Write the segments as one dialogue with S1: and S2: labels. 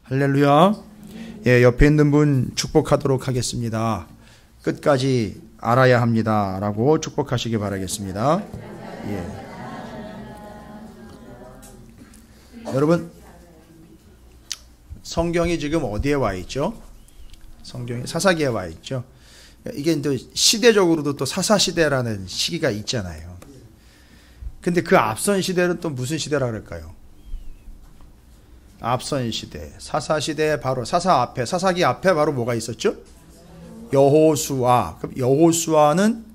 S1: 할렐루야. 예, 옆에 있는 분 축복하도록 하겠습니다. 끝까지 알아야 합니다. 라고 축복하시기 바라겠습니다. 예. 여러분, 성경이 지금 어디에 와 있죠? 성경이 사사기에 와 있죠. 이게 또 시대적으로도 또 사사시대라는 시기가 있잖아요. 근데 그 앞선 시대는 또 무슨 시대라 그럴까요? 앞선 시대, 사사시대 바로 사사기 앞에 바로 뭐가 있었죠? 여호수아. 그럼 여호수아는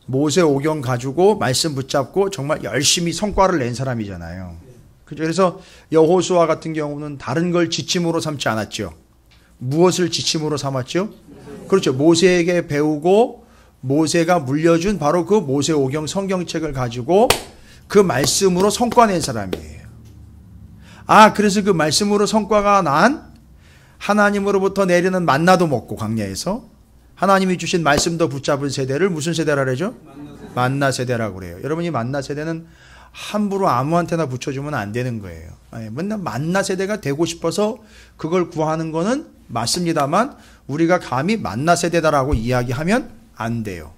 S1: 모세 오경 가지고 말씀 붙잡고 정말 열심히 성과를 낸 사람이잖아요. 그래서 여호수아 같은 경우는 다른 걸 지침으로 삼지 않았죠. 무엇을 지침으로 삼았죠? 그렇죠. 모세에게 배우고 모세가 물려준 바로 그 모세 오경 성경책을 가지고 그 말씀으로 성과 낸 사람이에요. 그래서 그 말씀으로 성과가 난 하나님으로부터 내리는 만나도 먹고 광야에서 하나님이 주신 말씀도 붙잡은 세대를 무슨 세대라 그러죠? 만나 세대라고 그래요. 여러분이 만나 세대는 함부로 아무한테나 붙여주면 안 되는 거예요. 맨날 만나 세대가 되고 싶어서 그걸 구하는 거는 맞습니다만 우리가 감히 만나 세대다라고 이야기하면 안 돼요.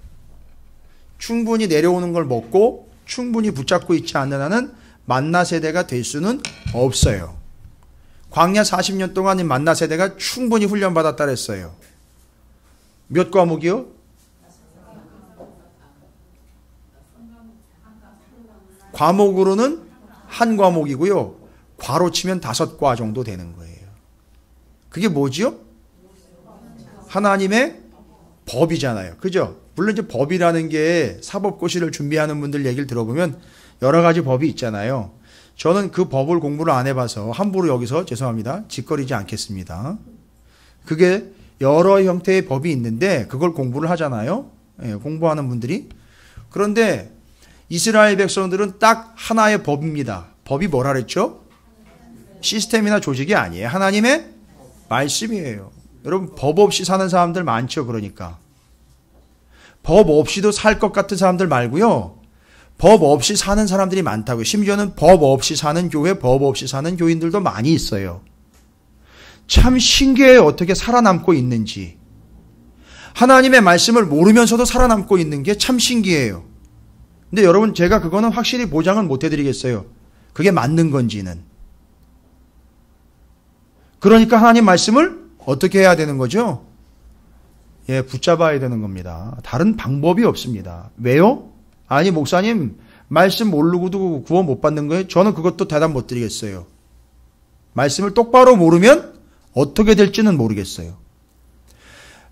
S1: 충분히 내려오는 걸 먹고 충분히 붙잡고 있지 않는 한은 만나 세대가 될 수는 없어요. 광야 40년 동안 이 만나 세대가 충분히 훈련받았다 그랬어요. 몇 과목이요? 과목으로는 한 과목이고요. 과로 치면 5과 정도 되는 거예요. 그게 뭐지요? 하나님의 법이잖아요. 그죠? 물론 이제 법이라는 게 사법고시를 준비하는 분들 얘기를 들어보면 여러 가지 법이 있잖아요. 저는 그 법을 공부를 안 해봐서 함부로 여기서 죄송합니다. 짓거리지 않겠습니다. 그게 여러 형태의 법이 있는데 그걸 공부를 하잖아요. 공부하는 분들이. 그런데 이스라엘 백성들은 딱 하나의 법입니다. 법이 뭐라 그랬죠? 시스템이나 조직이 아니에요. 하나님의 말씀이에요. 여러분, 법 없이 사는 사람들 많죠. 그러니까 법 없이도 살 것 같은 사람들 말고요. 법 없이 사는 사람들이 많다고요. 심지어는 법 없이 사는 교회, 법 없이 사는 교인들도 많이 있어요. 참 신기해요. 어떻게 살아남고 있는지. 하나님의 말씀을 모르면서도 살아남고 있는 게 참 신기해요. 근데 여러분, 제가 그거는 확실히 보장을 못 해드리겠어요. 그게 맞는 건지는. 그러니까 하나님 말씀을 어떻게 해야 되는 거죠? 예, 붙잡아야 되는 겁니다. 다른 방법이 없습니다. 왜요? 아니, 목사님, 말씀 모르고도 구원 못 받는 거예요? 저는 그것도 대답 못 드리겠어요. 말씀을 똑바로 모르면 어떻게 될지는 모르겠어요.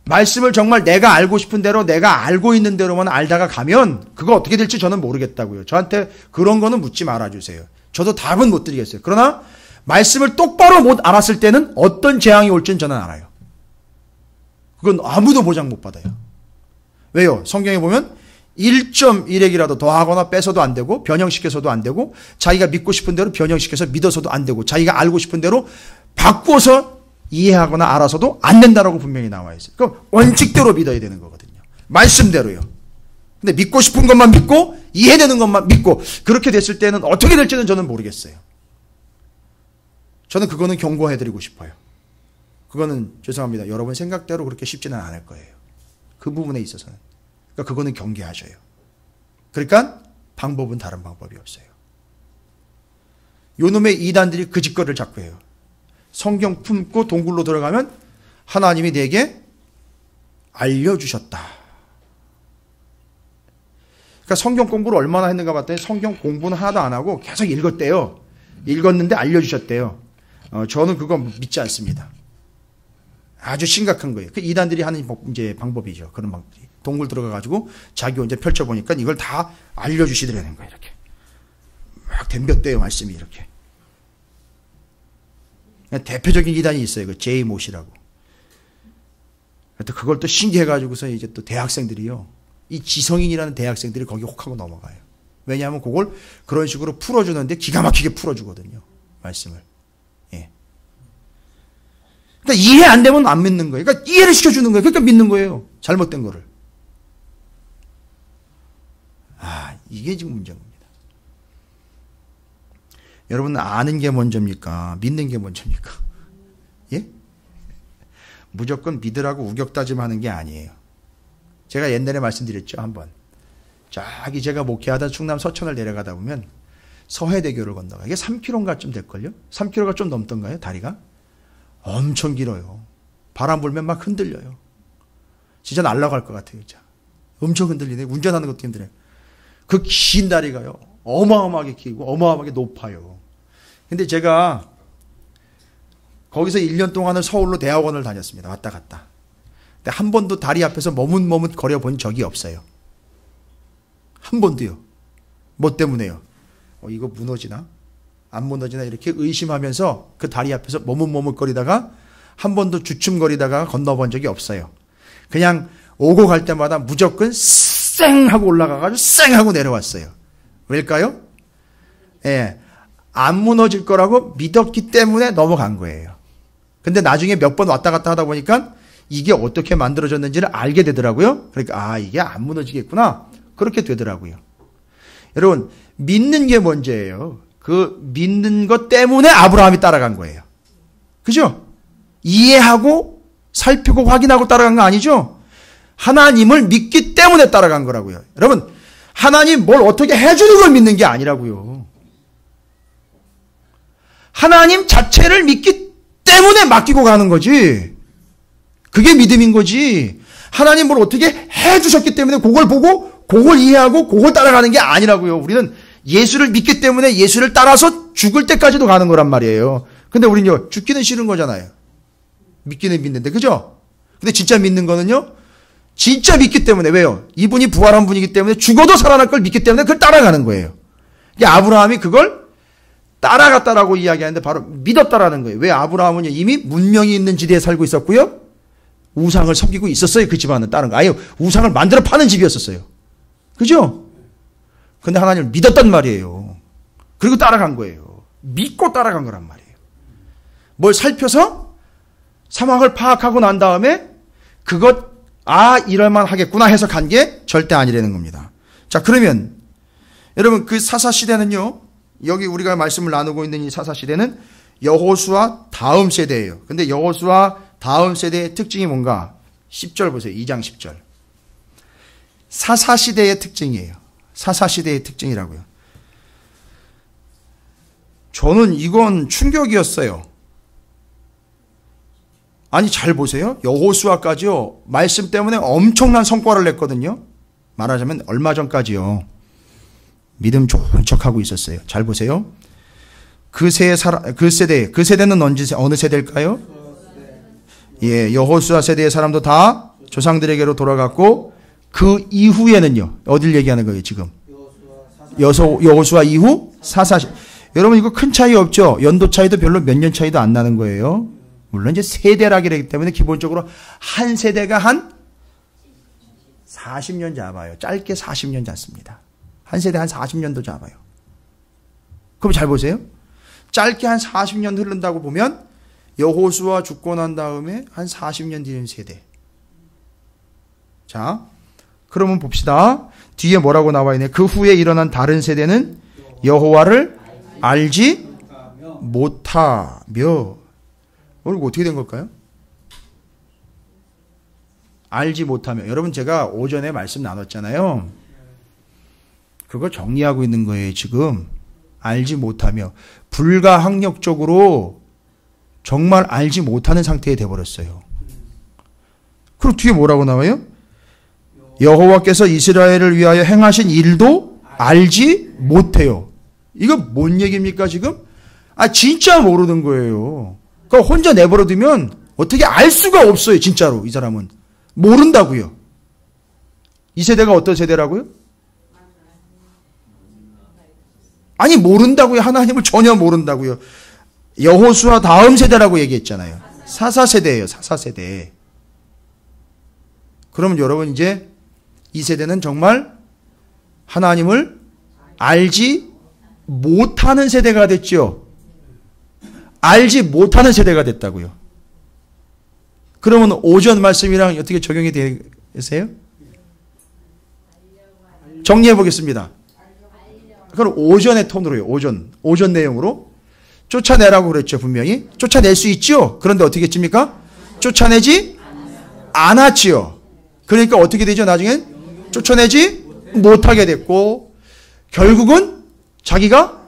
S1: 말씀을 정말 내가 알고 싶은 대로 내가 알고 있는 대로만 알다가 가면 그거 어떻게 될지 저는 모르겠다고요. 저한테 그런 거는 묻지 말아주세요. 저도 답은 못 드리겠어요. 그러나 말씀을 똑바로 못 알았을 때는 어떤 재앙이 올지는 저는 알아요. 그건 아무도 보장 못 받아요. 왜요? 성경에 보면 1.1핵이라도 더하거나 빼서도 안 되고 변형시켜서도 안 되고 자기가 믿고 싶은 대로 변형시켜서 믿어서도 안 되고 자기가 알고 싶은 대로 바꾸어서 이해하거나 알아서도 안 된다라고 분명히 나와 있어요. 그럼 원칙대로 믿어야 되는 거거든요. 말씀대로요. 근데 믿고 싶은 것만 믿고 이해되는 것만 믿고 그렇게 됐을 때는 어떻게 될지는 저는 모르겠어요. 저는 그거는 경고해드리고 싶어요. 그거는 죄송합니다. 여러분 생각대로 그렇게 쉽지는 않을 거예요. 그 부분에 있어서는. 그러니까 그거는 경계하셔요. 그러니까 방법은 다른 방법이 없어요. 요놈의 이단들이 그 짓거리를 자꾸 해요. 성경 품고 동굴로 들어가면 하나님이 내게 알려주셨다. 그러니까 성경 공부를 얼마나 했는가 봤더니 성경 공부는 하나도 안 하고 계속 읽었대요. 읽었는데 알려주셨대요. 저는 그거 믿지 않습니다. 아주 심각한 거예요. 그 이단들이 하는 이제 방법이죠. 그런 방법이. 동굴 들어가가지고 자기 혼자 펼쳐보니까 이걸 다 알려주시더라는 거예요. 이렇게. 막 덤볐대요. 말씀이 이렇게. 대표적인 이단이 있어요. 그 제이못이라고. 또 그걸 또 신기해가지고서 이제 또 대학생들이요. 이 지성인이라는 대학생들이 거기 혹하고 넘어가요. 왜냐하면 그걸 그런 식으로 풀어주는데 기가 막히게 풀어주거든요. 말씀을. 예. 그러니까 이해 안 되면 안 믿는 거예요. 그러니까 이해를 시켜주는 거예요. 그러니까 믿는 거예요. 잘못된 거를. 이게 지금 문제인 겁니다. 여러분, 아는 게 먼저입니까? 믿는 게 먼저입니까? 무조건 믿으라고 우격다짐하는 게 아니에요. 제가 옛날에 말씀드렸죠, 한번. 저기 제가 목회하다 충남 서천을 내려가다 보면 서해대교를 건너가. 이게 3km인가쯤 될걸요? 3km가 좀 넘던가요, 다리가? 엄청 길어요. 바람 불면 막 흔들려요. 진짜 날아갈 것 같아요, 진짜. 엄청 흔들리네. 운전하는 것도 힘들어요. 그 긴 다리가요, 어마어마하게 길고 어마어마하게 높아요. 근데 제가 거기서 1년 동안을 서울로 대학원을 다녔습니다. 왔다 갔다. 근데 한 번도 다리 앞에서 머뭇머뭇 거려 본 적이 없어요. 한 번도요. 뭐 때문에요? 이거 무너지나? 안 무너지나? 이렇게 의심하면서 그 다리 앞에서 머뭇머뭇거리다가 한 번도 주춤거리다가 건너본 적이 없어요. 그냥 오고 갈 때마다 무조건 쌩 하고 올라가가지고 쌩 하고 내려왔어요. 왜일까요? 예, 안 무너질 거라고 믿었기 때문에 넘어간 거예요. 근데 나중에 몇 번 왔다 갔다 하다 보니까 이게 어떻게 만들어졌는지를 알게 되더라고요. 그러니까 이게 안 무너지겠구나. 그렇게 되더라고요. 여러분, 믿는 게 문제예요. 그 믿는 것 때문에 아브라함이 따라간 거예요. 그죠? 이해하고 살피고 확인하고 따라간 거 아니죠? 하나님을 믿기 때문에 따라간 거라고요. 여러분, 하나님 뭘 어떻게 해주는 걸 믿는 게 아니라고요. 하나님 자체를 믿기 때문에 맡기고 가는 거지. 그게 믿음인 거지. 하나님 뭘 어떻게 해주셨기 때문에 그걸 보고 그걸 이해하고 그걸 따라가는 게 아니라고요. 우리는 예수를 믿기 때문에 예수를 따라서 죽을 때까지도 가는 거란 말이에요. 근데 우리는요, 죽기는 싫은 거잖아요. 믿기는 믿는데, 그죠? 근데 진짜 믿는 거는요, 진짜 믿기 때문에. 왜요? 이분이 부활한 분이기 때문에 죽어도 살아날 걸 믿기 때문에 그걸 따라가는 거예요. 이게 아브라함이 그걸 따라갔다라고 이야기하는데 바로 믿었다라는 거예요. 왜? 아브라함은 이미 문명이 있는 지대에 살고 있었고요, 우상을 섬기고 있었어요. 그 집안은 다른 거. 아예 우상을 만들어 파는 집이었었어요. 그죠? 근데 하나님을 믿었단 말이에요. 그리고 따라간 거예요. 믿고 따라간 거란 말이에요. 뭘 살펴서 상황을 파악하고 난 다음에 그것, 이럴만 하겠구나 해서 간 게 절대 아니라는 겁니다. 자, 그러면 여러분, 그 사사시대는요, 여기 우리가 말씀을 나누고 있는 이 사사시대는 여호수아 다음 세대예요. 근데 여호수아 다음 세대의 특징이 뭔가? 10절 보세요. 2장 10절. 사사시대의 특징이에요. 사사시대의 특징이라고요. 저는 이건 충격이었어요. 아니, 잘 보세요. 여호수아까지요, 말씀 때문에 엄청난 성과를 냈거든요. 말하자면 얼마 전까지요, 믿음 좋은 척하고 있었어요. 잘 보세요. 그 세대는 어느 세대일까요? 예, 여호수아 세대의 사람도 다 조상들에게로 돌아갔고, 그 이후에는요, 어딜 얘기하는 거예요, 지금? 여호수아 이후 사사시. 여러분, 이거 큰 차이 없죠? 연도 차이도 별로 몇 년 차이도 안 나는 거예요. 물론 이제 세대라기 때문에 기본적으로 한 세대가 한 40년 잡아요. 짧게 40년 잡습니다. 한 세대 한 40년도 잡아요. 그럼 잘 보세요. 짧게 한 40년 흐른다고 보면 여호수아 죽고 난 다음에 한 40년 뒤인 세대. 자, 그러면 봅시다. 뒤에 뭐라고 나와 있네. 그 후에 일어난 다른 세대는 여호와를 알지 못하며. 오늘 어떻게 된 걸까요? 알지 못하며. 여러분, 제가 오전에 말씀 나눴잖아요. 그거 정리하고 있는 거예요, 지금. 알지 못하며. 불가항력적으로 정말 알지 못하는 상태에 돼버렸어요. 그리고 뒤에 뭐라고 나와요? 여호와께서 이스라엘을 위하여 행하신 일도 알지 못해요. 이거 뭔 얘기입니까, 지금? 진짜 모르는 거예요. 그러니까 혼자 내버려두면 어떻게 알 수가 없어요, 진짜로. 이 사람은 모른다고요. 이 세대가 어떤 세대라고요? 아니, 모른다고요. 하나님을 전혀 모른다고요. 여호수아 다음 세대라고 얘기했잖아요. 사사세대예요, 사사세대. 그러면 여러분, 이제 이 세대는 정말 하나님을 알지 못하는 세대가 됐죠. 알지 못하는 세대가 됐다고요. 그러면 오전 말씀이랑 어떻게 적용이 되세요? 정리해 보겠습니다. 그럼 오전의 톤으로요. 오전 내용으로 쫓아내라고 그랬죠. 분명히 쫓아낼 수 있죠. 그런데 어떻게 했습니까? 쫓아내지 않았지요. 그러니까 어떻게 되죠? 나중엔 쫓아내지 못하게 됐고 결국은 자기가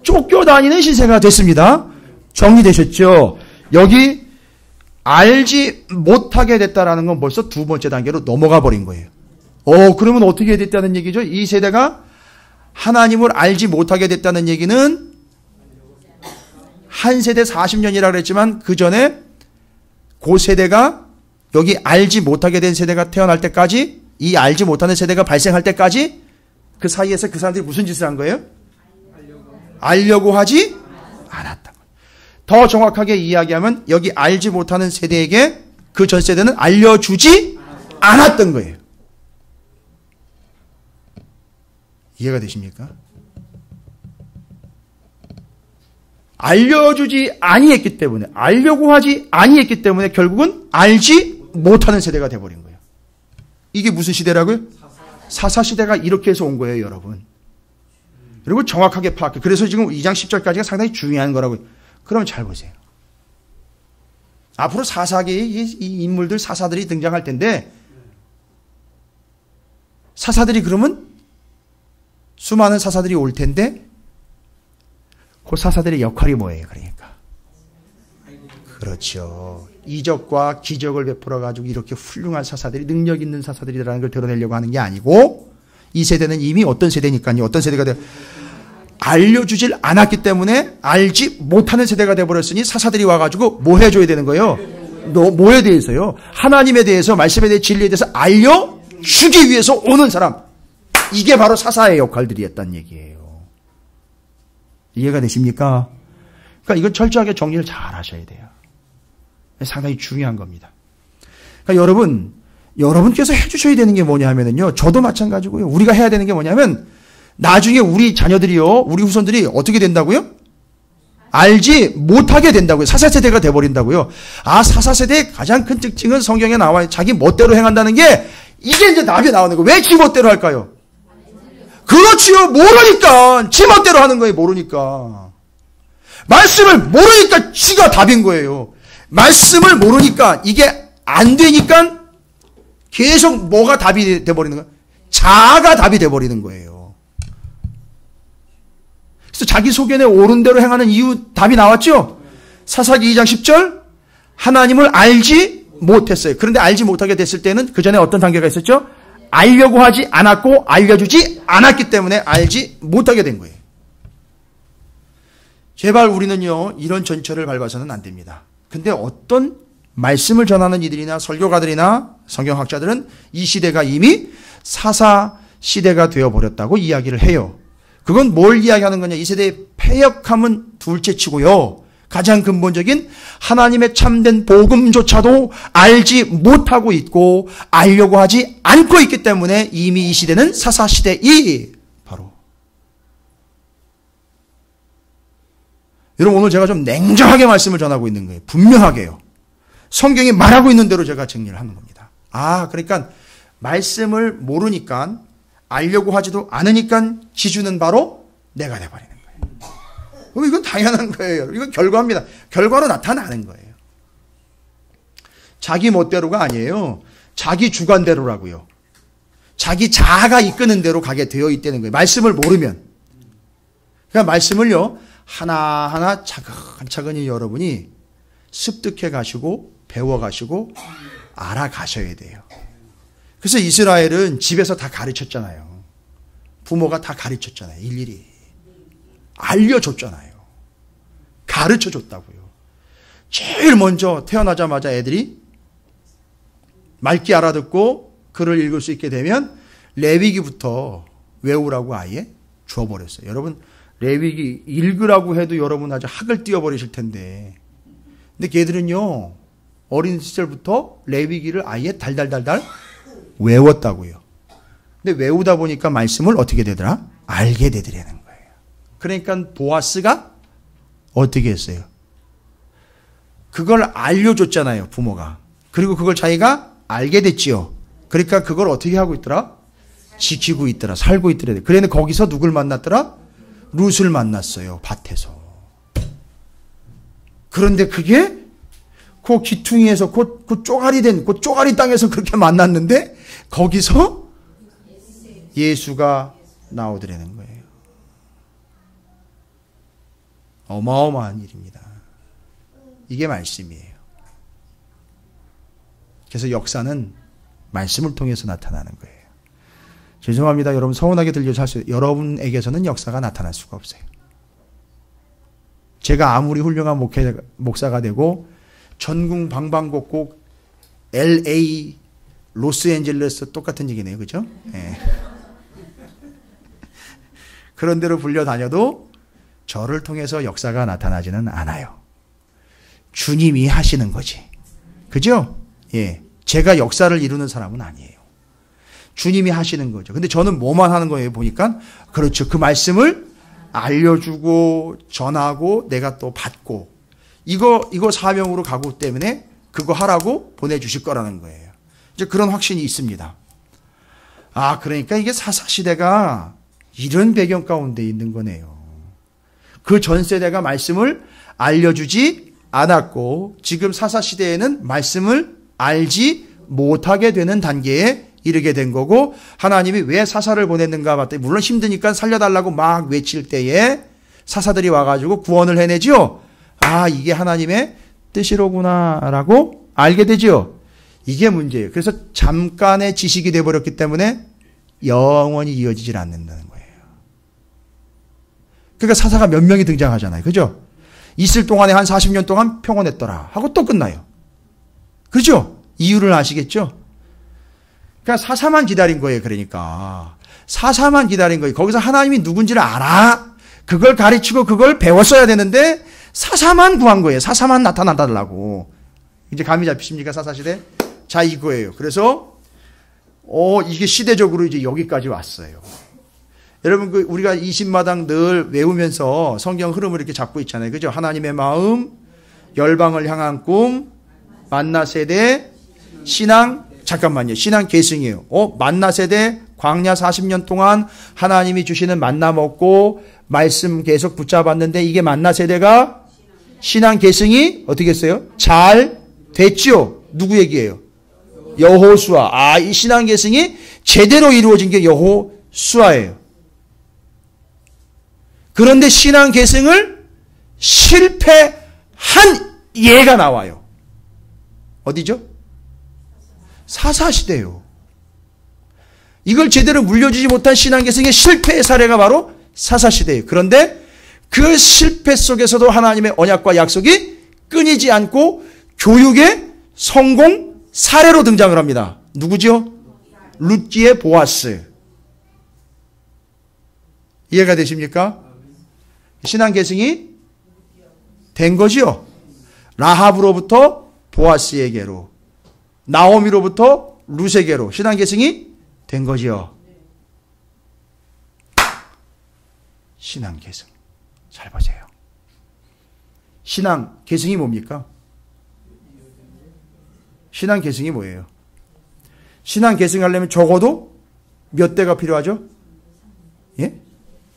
S1: 쫓겨다니는 신세가 됐습니다. 정리되셨죠? 여기 알지 못하게 됐다라는 건 벌써 두 번째 단계로 넘어가 버린 거예요. 그러면 어떻게 됐다는 얘기죠? 이 세대가 하나님을 알지 못하게 됐다는 얘기는 한 세대 40년이라고 그랬지만 그 전에 그 세대가 여기 알지 못하게 된 세대가 태어날 때까지 이 알지 못하는 세대가 발생할 때까지 그 사이에서 그 사람들이 무슨 짓을 한 거예요? 알려고 하지 않았다. 더 정확하게 이야기하면 여기 알지 못하는 세대에게 그 전 세대는 알려주지 않았던 거예요. 이해가 되십니까? 알려주지 아니했기 때문에 알려고 하지 아니했기 때문에 결국은 알지 못하는 세대가 돼버린 거예요. 이게 무슨 시대라고요? 사사시대가 이렇게 해서 온 거예요, 여러분. 그리고 정확하게 파악해. 그래서 지금 2장 10절까지가 상당히 중요한 거라고요. 그러면 잘 보세요. 앞으로 사사기에 이 인물들 사사들이 등장할 텐데 사사들이 그러면 수많은 사사들이 올 텐데 그 사사들의 역할이 뭐예요? 그러니까 그렇죠. 이적과 기적을 베풀어 가지고 이렇게 훌륭한 사사들이 능력 있는 사사들이라는 걸 드러내려고 하는 게 아니고 이 세대는 이미 어떤 세대니까요. 어떤 세대가 돼 알려주질 않았기 때문에 알지 못하는 세대가 돼버렸으니 사사들이 와가지고 뭐 해줘야 되는 거예요? 뭐에 대해서요? 하나님에 대해서 말씀에 대해 진리에 대해서 알려주기 위해서 오는 사람. 이게 바로 사사의 역할들이었단 얘기예요. 이해가 되십니까? 그러니까 이건 철저하게 정리를 잘 하셔야 돼요. 상당히 중요한 겁니다. 그러니까 여러분께서 해주셔야 되는 게 뭐냐 하면은요, 저도 마찬가지고요. 우리가 해야 되는 게 뭐냐면, 나중에 우리 자녀들이요, 우리 후손들이 어떻게 된다고요? 알지 못하게 된다고요. 사사세대가 돼버린다고요. 사사세대의 가장 큰 특징은 성경에 나와요. 자기 멋대로 행한다는 게, 이게 이제 답이 나오는 거예요. 왜 지 멋대로 할까요? 그렇지요. 모르니까. 지 멋대로 하는 거예요. 모르니까. 말씀을 모르니까 지가 답인 거예요. 말씀을 모르니까 이게 안 되니까 계속 뭐가 답이 돼버리는 거예요? 자아가 답이 돼버리는 거예요. 그래서 자기 소견에 옳은 대로 행하는 이유 답이 나왔죠? 사사기 2장 10절 하나님을 알지 못했어요. 그런데 알지 못하게 됐을 때는 그 전에 어떤 단계가 있었죠? 알려고 하지 않았고 알려주지 않았기 때문에 알지 못하게 된 거예요. 제발 우리는요 이런 전철을 밟아서는 안 됩니다. 근데 어떤 말씀을 전하는 이들이나 설교가들이나 성경학자들은 이 시대가 이미 사사 시대가 되어버렸다고 이야기를 해요. 그건 뭘 이야기하는 거냐? 이 세대의 패역함은 둘째치고요. 가장 근본적인 하나님의 참된 복음조차도 알지 못하고 있고 알려고 하지 않고 있기 때문에 이미 이 시대는 사사 시대이 바로. 여러분 오늘 제가 좀 냉정하게 말씀을 전하고 있는 거예요. 분명하게요. 성경이 말하고 있는 대로 제가 정리를 하는 겁니다. 그러니까 말씀을 모르니까 알려고 하지도 않으니까 지주는 바로 내가 돼버리는 거예요. 그럼 이건 당연한 거예요. 이건 결과입니다. 결과로 나타나는 거예요. 자기 멋대로가 아니에요. 자기 주관대로라고요. 자기 자아가 이끄는 대로 가게 되어 있다는 거예요. 말씀을 모르면. 그러니까 말씀을요. 하나하나 차근차근히 여러분이 습득해 가시고 배워 가시고 알아가셔야 돼요. 그래서 이스라엘은 집에서 다 가르쳤잖아요. 부모가 다 가르쳤잖아요. 일일이. 알려줬잖아요. 가르쳐줬다고요. 제일 먼저 태어나자마자 애들이 맑게 알아듣고 글을 읽을 수 있게 되면 레위기부터 외우라고 아예 줘버렸어요. 여러분 레위기 읽으라고 해도 여러분 아주 학을 띄워버리실 텐데 근데 걔들은요 어린 시절부터 레위기를 아예 달달달달 외웠다고요. 근데 외우다 보니까 말씀을 어떻게 되더라? 알게 되더라는 거예요. 그러니까 보아스가 어떻게 했어요? 그걸 알려줬잖아요, 부모가. 그리고 그걸 자기가 알게 됐지요. 그러니까 그걸 어떻게 하고 있더라? 지키고 있더라, 살고 있더라. 그래서 거기서 누굴 만났더라? 룻을 만났어요, 밭에서. 그런데 그게 그 귀퉁이에서 그 쪼가리 땅에서 그렇게 만났는데 거기서 예수가 나오더라는 거예요. 어마어마한 일입니다. 이게 말씀이에요. 그래서 역사는 말씀을 통해서 나타나는 거예요. 죄송합니다. 여러분 서운하게 들려서 할 수 있어요. 여러분에게서는 역사가 나타날 수가 없어요. 제가 아무리 훌륭한 목사가 되고 전국 방방곡곡 LA, 로스앤젤레스 똑같은 얘기네요. 그죠? 네. 그런 데로 불려다녀도 저를 통해서 역사가 나타나지는 않아요. 주님이 하시는 거지. 그죠? 예. 제가 역사를 이루는 사람은 아니에요. 주님이 하시는 거죠. 근데 저는 뭐만 하는 거예요, 보니까? 그렇죠. 그 말씀을 알려주고, 전하고, 내가 또 받고, 이거 사명으로 가고 때문에 그거 하라고 보내주실 거라는 거예요. 이제 그런 확신이 있습니다. 아, 그러니까 이게 사사시대가 이런 배경 가운데 있는 거네요. 그 전 세대가 말씀을 알려주지 않았고, 지금 사사시대에는 말씀을 알지 못하게 되는 단계에 이르게 된 거고, 하나님이 왜 사사를 보냈는가 봤더니 물론 힘드니까 살려달라고 막 외칠 때에 사사들이 와가지고 구원을 해내죠. 아, 이게 하나님의 뜻이로구나라고 알게 되죠. 이게 문제예요. 그래서 잠깐의 지식이 돼버렸기 때문에 영원히 이어지질 않는다는 거예요. 그러니까 사사가 몇 명이 등장하잖아요. 그죠? 있을 동안에 한 40년 동안 평온했더라 하고 또 끝나요. 그죠? 이유를 아시겠죠? 그러니까 사사만 기다린 거예요. 그러니까 사사만 기다린 거예요. 거기서 하나님이 누군지를 알아. 그걸 가르치고 그걸 배웠어야 되는데 사사만 구한 거예요. 사사만 나타나달라고. 이제 감이 잡히십니까? 사사시대? 자, 이거예요. 그래서 이게 시대적으로 이제 여기까지 왔어요. 여러분, 우리가 이신마당 늘 외우면서 성경 흐름을 이렇게 잡고 있잖아요. 그죠? 하나님의 마음, 열방을 향한 꿈, 만나 세대, 신앙, 잠깐만요. 신앙 계승이에요. 만나 세대, 광야 40년 동안 하나님이 주시는 만나 먹고 말씀 계속 붙잡았는데 이게 만나 세대가 신앙 계승이 어떻게 했어요? 잘 됐죠? 누구 얘기예요? 여호수아. 이 신앙 계승이 제대로 이루어진 게 여호수아예요. 그런데 신앙 계승을 실패한 예가 나와요. 어디죠? 사사시대요. 이걸 제대로 물려주지 못한 신앙 계승의 실패의 사례가 바로 사사시대예요. 그런데 그 실패 속에서도 하나님의 언약과 약속이 끊이지 않고 교육의 성공 사례로 등장을 합니다. 누구죠? 룻기의 보아스. 이해가 되십니까? 신앙 계승이 된 거지요. 라합으로부터 보아스에게로, 나오미로부터 룻에게로 신앙 계승이 된 거지요. 신앙 계승. 잘 보세요. 신앙 계승이 뭡니까? 신앙 계승이 뭐예요? 신앙 계승하려면 적어도 몇 대가 필요하죠? 예?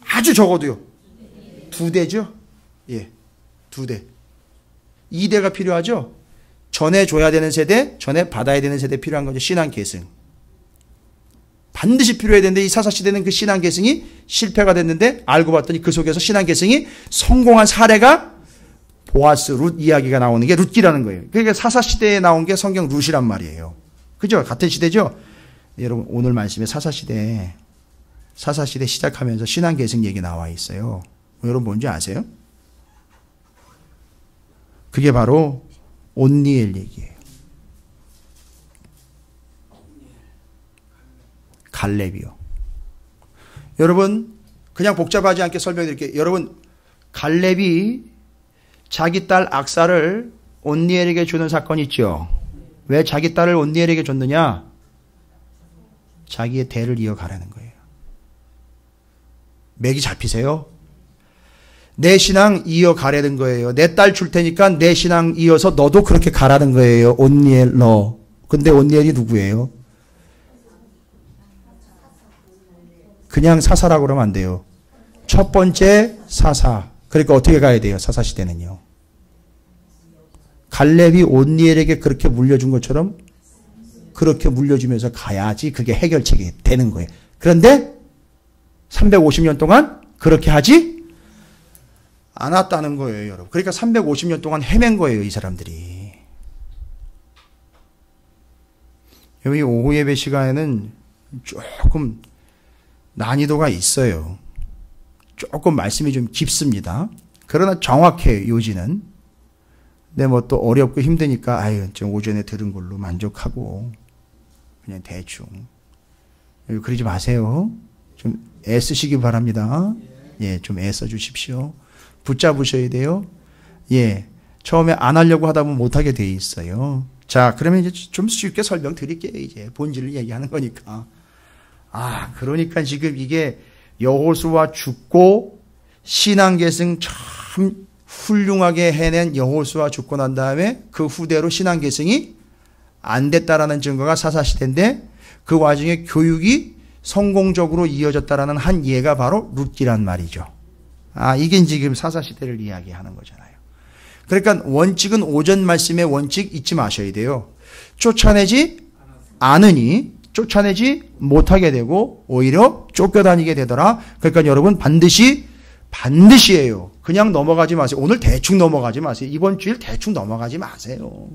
S1: 아주 적어도요. 2대죠? 예. 2대. 2대가 필요하죠? 전해줘야 되는 세대, 전해 받아야 되는 세대 필요한 거죠. 신앙 계승. 반드시 필요해야 되는데 이 사사시대는 그 신앙 계승이 실패가 됐는데 알고 봤더니 그 속에서 신앙 계승이 성공한 사례가 보아스, 룻 이야기가 나오는 게 룻기라는 거예요. 그러니까 사사시대에 나온 게 성경 룻이란 말이에요. 그죠? 같은 시대죠? 여러분 오늘 말씀에 사사시대 시작하면서 신앙 계승 얘기 나와 있어요. 여러분 뭔지 아세요? 그게 바로 온니엘 얘기예요. 갈렙이요. 여러분 그냥 복잡하지 않게 설명드릴게요. 여러분 갈렙이 자기 딸 악사를 온니엘에게 주는 사건이 있죠. 왜 자기 딸을 온니엘에게 줬느냐? 자기의 대를 이어가라는 거예요. 맥이 잡히세요? 내 신앙 이어가라는 거예요. 내 딸 줄 테니까 내 신앙 이어서 너도 그렇게 가라는 거예요. 온니엘 너. 근데 온니엘이 누구예요? 그냥 사사라고 그러면 안 돼요. 첫 번째 사사. 그러니까 어떻게 가야 돼요? 사사시대는요. 갈렙이 온니엘에게 그렇게 물려준 것처럼 그렇게 물려주면서 가야지 그게 해결책이 되는 거예요. 그런데 350년 동안 그렇게 하지 않았다는 거예요, 여러분. 그러니까 350년 동안 헤맨 거예요, 이 사람들이. 여기 오후 예배 시간에는 조금 난이도가 있어요. 조금 말씀이 좀 깊습니다. 그러나 정확해요, 요지는. 근데 뭐 또 어렵고 힘드니까 아유, 좀 오전에 들은 걸로 만족하고 그냥 대충. 그러지 마세요. 좀 애쓰시기 바랍니다. 예, 좀 애써 주십시오. 붙잡으셔야 돼요. 예, 처음에 안 하려고 하다 보면 못하게 돼 있어요. 자, 그러면 이제 좀 쉽게 설명드릴게요. 이제 본질을 얘기하는 거니까. 아, 그러니까 지금 이게 여호수아 죽고 신앙계승 참 훌륭하게 해낸 여호수아 죽고 난 다음에 그 후대로 신앙계승이 안 됐다라는 증거가 사사시대인데 그 와중에 교육이 성공적으로 이어졌다라는 한 예가 바로 룻기란 말이죠. 아, 이게 지금 사사시대를 이야기하는 거잖아요. 그러니까 원칙은 오전 말씀의 원칙 잊지 마셔야 돼요. 쫓아내지 않으니 쫓아내지 못하게 되고 오히려 쫓겨다니게 되더라. 그러니까 여러분 반드시예요. 그냥 넘어가지 마세요. 오늘 대충 넘어가지 마세요. 이번 주일 대충 넘어가지 마세요.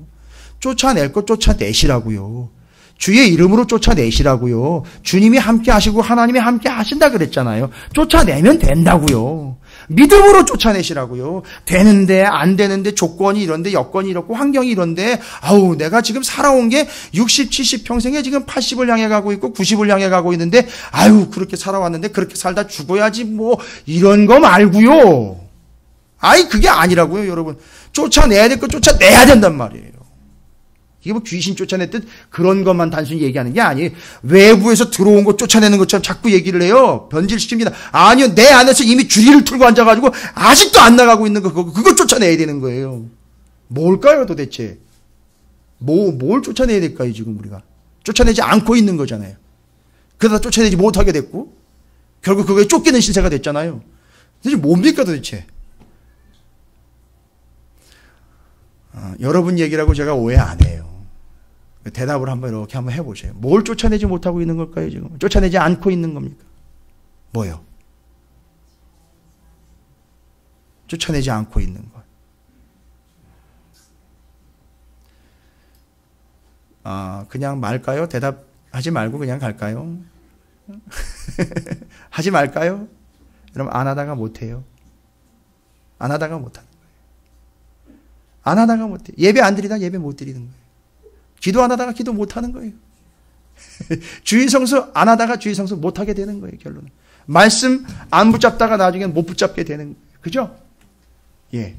S1: 쫓아낼 것 쫓아내시라고요. 주의 이름으로 쫓아내시라고요. 주님이 함께 하시고 하나님이 함께 하신다 그랬잖아요. 쫓아내면 된다고요. 믿음으로 쫓아내시라고요. 되는데 안 되는데 조건이 이런데 여건이 이렇고 환경이 이런데 아우 내가 지금 살아온 게 60, 70 평생에 지금 80을 향해 가고 있고 90을 향해 가고 있는데 아유 그렇게 살아왔는데 그렇게 살다 죽어야지 뭐 이런 거 말고요. 아이 그게 아니라고요, 여러분. 쫓아내야 될 거 쫓아내야 된단 말이에요. 이게 뭐 귀신 쫓아냈듯 그런 것만 단순히 얘기하는 게 아니에요. 외부에서 들어온 거 쫓아내는 것처럼 자꾸 얘기를 해요. 변질시킵니다. 아니요, 내 안에서 이미 주리를 틀고 앉아가지고 아직도 안 나가고 있는 거 그거 쫓아내야 되는 거예요. 뭘까요, 도대체? 뭘 쫓아내야 될까요, 지금 우리가? 쫓아내지 않고 있는 거잖아요. 그러다 쫓아내지 못하게 됐고 결국 그거에 쫓기는 신세가 됐잖아요. 도대체 뭡니까, 도대체? 여러분 얘기라고 제가 오해 안 해요. 대답을 이렇게 한번 해보세요. 뭘 쫓아내지 못하고 있는 걸까요, 지금? 쫓아내지 않고 있는 겁니까? 뭐요? 쫓아내지 않고 있는 것. 그냥 말까요? 대답하지 말고 그냥 갈까요? 하지 말까요? 여러분, 안 하다가 못해요. 안 하다가 못하는 거예요. 안 하다가 못해. 예배 안 드리다 예배 못 드리는 거예요. 기도 안 하다가 기도 못 하는 거예요. 주일 성수 안 하다가 주일 성수 못 하게 되는 거예요, 결론은. 말씀 안 붙잡다가 나중엔 못 붙잡게 되는 거예요. 그죠? 예.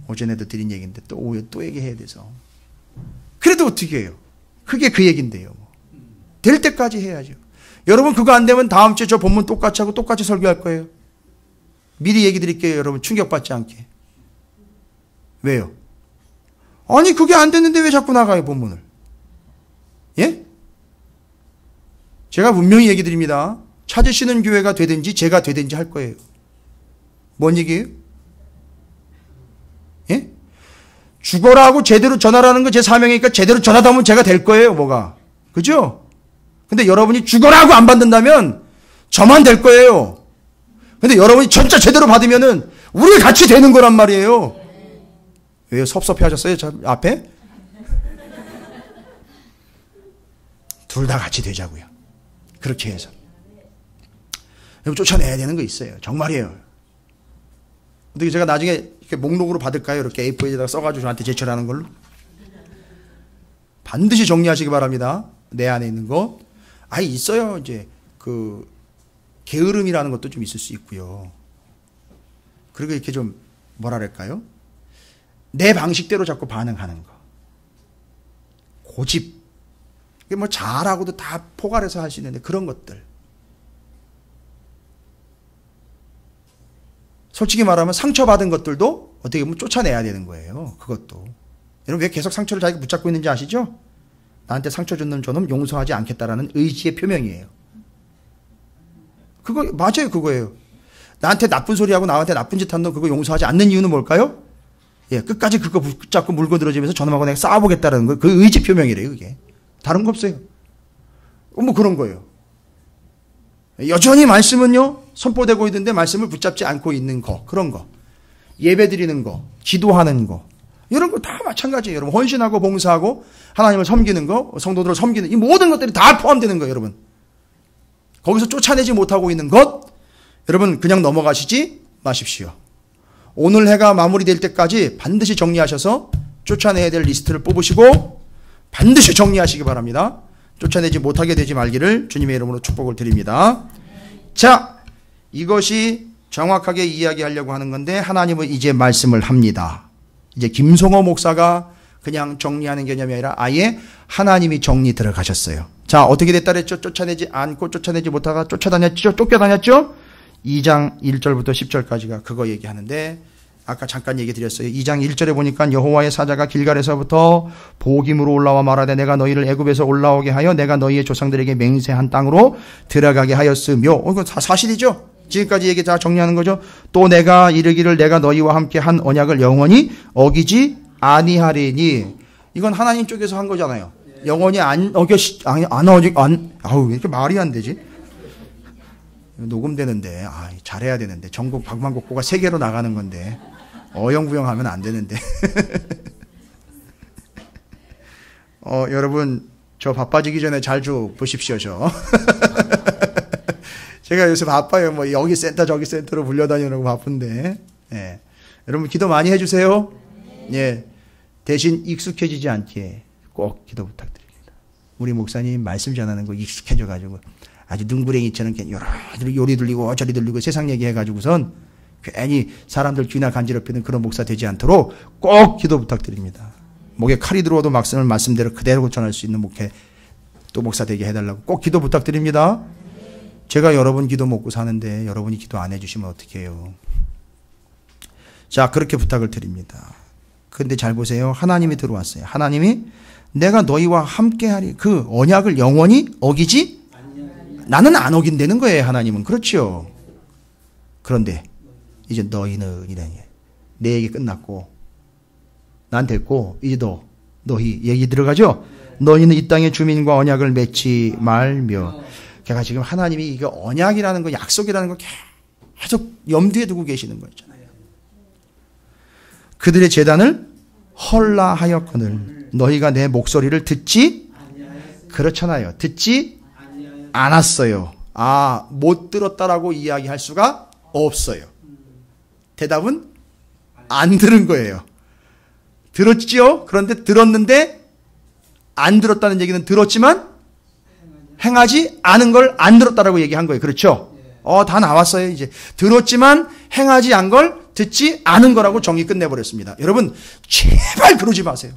S1: 오전에도 드린 얘기인데 또 얘기해야 돼서. 그래도 어떻게 해요? 그게 그 얘기인데요. 될 때까지 해야죠. 여러분 그거 안 되면 다음 주에 저 본문 똑같이 하고 똑같이 설교할 거예요. 미리 얘기 드릴게요, 여러분. 충격받지 않게. 왜요? 아니 그게 안 됐는데 왜 자꾸 나가요, 본문을? 예? 제가 분명히 얘기 드립니다. 찾으시는 교회가 되든지 제가 되든지 할 거예요. 뭔 얘기예요? 예? 죽어라 하고 제대로 전하라는 거 제 사명이니까 제대로 전하다 보면 제가 될 거예요, 뭐가. 그죠? 근데 여러분이 죽어라 하고 안 받는다면 저만 될 거예요. 근데 여러분이 진짜 제대로 받으면은 우리 같이 되는 거란 말이에요. 왜요? 섭섭해 하셨어요? 저 앞에? 둘 다 같이 되자고요. 그렇게 해서. 여러분 쫓아내야 되는 거 있어요. 정말이에요. 어떻게 제가 나중에 이렇게 목록으로 받을까요? 이렇게 A4에다가 써가지고 저한테 제출하는 걸로? 반드시 정리하시기 바랍니다. 내 안에 있는 거. 있어요. 이제 그 게으름이라는 것도 좀 있을 수 있고요. 그리고 이렇게 좀 뭐랄까요? 내 방식대로 자꾸 반응하는 거. 고집. 이게 뭐 잘하고도 다 포괄해서 할 수 있는데 그런 것들. 솔직히 말하면 상처받은 것들도 어떻게 보면 쫓아내야 되는 거예요. 그것도. 여러분 왜 계속 상처를 자기가 붙잡고 있는지 아시죠? 나한테 상처 줬는 저놈 용서하지 않겠다라는 의지의 표명이에요. 그거 맞아요, 그거예요. 나한테 나쁜 소리하고 나한테 나쁜 짓 한 놈 그거 용서하지 않는 이유는 뭘까요? 예, 끝까지 그거 붙잡고 물고 늘어지면서 저놈하고 내가 싸워보겠다는 거, 그 의지 표명이래요, 그게. 다른 거 없어요. 뭐 그런 거예요. 여전히 말씀은요, 선포되고 있는데 말씀을 붙잡지 않고 있는 거, 그런 거. 예배 드리는 거, 기도하는 거. 이런 거 다 마찬가지예요, 여러분. 헌신하고 봉사하고 하나님을 섬기는 거, 성도들을 섬기는 이 모든 것들이 다 포함되는 거예요, 여러분. 거기서 쫓아내지 못하고 있는 것, 여러분 그냥 넘어가시지 마십시오. 오늘 해가 마무리될 때까지 반드시 정리하셔서 쫓아내야 될 리스트를 뽑으시고 반드시 정리하시기 바랍니다. 쫓아내지 못하게 되지 말기를 주님의 이름으로 축복을 드립니다. 자, 이것이 정확하게 이야기하려고 하는 건데 하나님은 이제 말씀을 합니다. 이제 김성호 목사가 그냥 정리하는 개념이 아니라 아예 하나님이 정리 들어가셨어요. 자, 어떻게 됐다 그랬죠? 쫓아내지 않고 쫓아내지 못하다가 쫓아다녔죠? 쫓겨다녔죠? 2장 1절부터 10절까지가 그거 얘기하는데 아까 잠깐 얘기 드렸어요. 2장 1절에 보니까 여호와의 사자가 길갈에서부터 복임으로 올라와 말하되 내가 너희를 애굽에서 올라오게 하여 내가 너희의 조상들에게 맹세한 땅으로 들어가게 하였으며 이거 사실이죠? 지금까지 얘기 다 정리하는 거죠. 또 내가 이르기를 내가 너희와 함께 한 언약을 영원히 어기지 아니하리니 이건 하나님 쪽에서 한 거잖아요. 영원히 안 아우 왜 이렇게 말이 안 되지? 녹음되는데 잘해야 되는데 전국 방방곡곡가 세계로 나가는 건데 어영부영하면 안 되는데 여러분 저 바빠지기 전에 잘 좀 보십시오. 제가 요새 바빠요. 뭐 여기 센터 저기 센터로 불려다니느라고 바쁜데 여러분 기도 많이 해주세요. 예, 대신 익숙해지지 않게 꼭 기도 부탁드립니다. 우리 목사님 말씀 전하는 거 익숙해져가지고 아주 능구랭이처럼 여러 요리 들리고 저리 들리고 세상 얘기해가지고선 괜히 사람들 귀나 간지럽히는 그런 목사 되지 않도록 꼭 기도 부탁드립니다. 목에 칼이 들어와도 말씀대로 그대로 전할 수 있는 목회 또 목사 되게 해달라고 꼭 기도 부탁드립니다. 제가 여러분 기도 먹고 사는데 여러분이 기도 안 해주시면 어떡해요. 자, 그렇게 부탁을 드립니다. 근데 잘 보세요. 하나님이 들어왔어요. 하나님이 내가 너희와 함께하리 그 언약을 영원히 어기지 나는 안 어긴다는 거예요. 하나님은. 그렇죠. 그런데 이제 너희는 이래 내 얘기 끝났고 난 됐고 이제 너희 얘기 들어가죠. 너희는 이 땅의 주민과 언약을 맺지 말며 제가 지금 하나님이 이거 언약이라는 거 약속이라는 거 계속 염두에 두고 계시는 거잖아요. 그들의 제단을 헐라하였거늘 너희가 내 목소리를 듣지 그렇잖아요. 듣지 않았어요. 못 들었다라고 이야기할 수가 없어요. 대답은 안 들은 거예요. 들었지요? 그런데 들었는데 안 들었다는 얘기는 들었지만 행하지 않은 걸 안 들었다라고 얘기한 거예요. 그렇죠? 다 나왔어요. 이제 들었지만 행하지 않은 걸 듣지 않은 거라고 정의 끝내버렸습니다. 여러분 제발 그러지 마세요.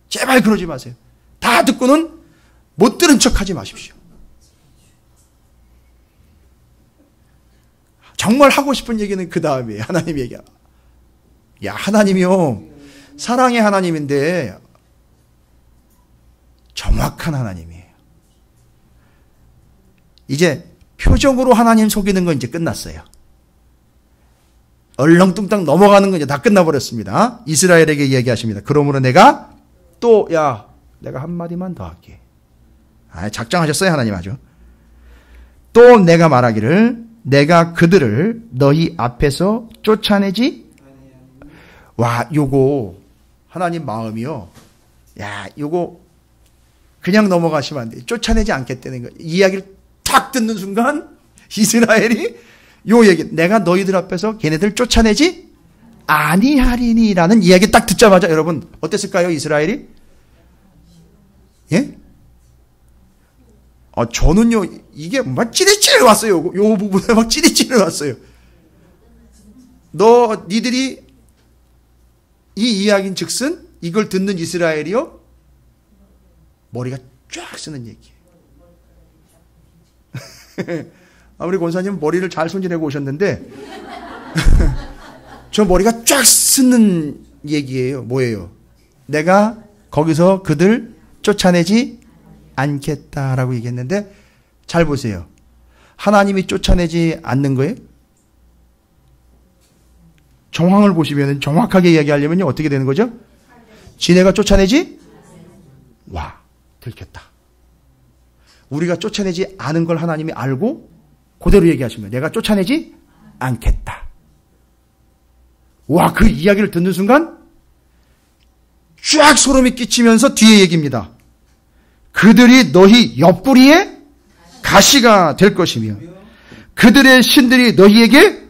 S1: 제발 그러지 마세요. 다 듣고는 못 들은 척하지 마십시오. 정말 하고 싶은 얘기는 그 다음이에요. 하나님 얘기야. 야, 하나님이요. 사랑의 하나님인데 정확한 하나님이에요. 이제 표정으로 하나님 속이는 건 이제 끝났어요. 얼렁뚱땅 넘어가는 건 이제 다 끝나버렸습니다. 이스라엘에게 얘기하십니다. 그러므로 내가 내가 한마디만 더 할게. 작정하셨어요, 하나님 아주. 또 내가 말하기를 내가 그들을 너희 앞에서 쫓아내지 요거 하나님 마음이요. 요거 그냥 넘어가시면 안 돼. 쫓아내지 않겠다는 거. 이야기를 탁 듣는 순간 이스라엘이 요 얘기 내가 너희들 앞에서 걔네들 쫓아내지 아니하리니라는 이야기 딱 듣자마자 여러분 어땠을까요? 이스라엘이? 예? 저는요 이게 막 찌릿찌릿 왔어요. 요 부분에 막 찌릿찌릿 왔어요. 니들이 이 이야기인 즉슨 이걸 듣는 이스라엘이요 머리가 쫙 쓰는 얘기예요. 우리 권사님 머리를 잘 손질하고 오셨는데 저 머리가 쫙 쓰는 얘기예요. 뭐예요? 내가 거기서 그들 쫓아내지 않겠다라고 얘기했는데 잘 보세요. 하나님이 쫓아내지 않는 거예요? 정황을 보시면 정확하게 이야기하려면요. 어떻게 되는 거죠? 지네가 쫓아내지? 와, 들켰다. 우리가 쫓아내지 않은 걸 하나님이 알고 그대로 얘기하시면 내가 쫓아내지 않겠다. 와, 그 이야기를 듣는 순간 쫙 소름이 끼치면서 뒤에 얘기입니다. 그들이 너희 옆구리에 가시가 될 것이며 그들의 신들이 너희에게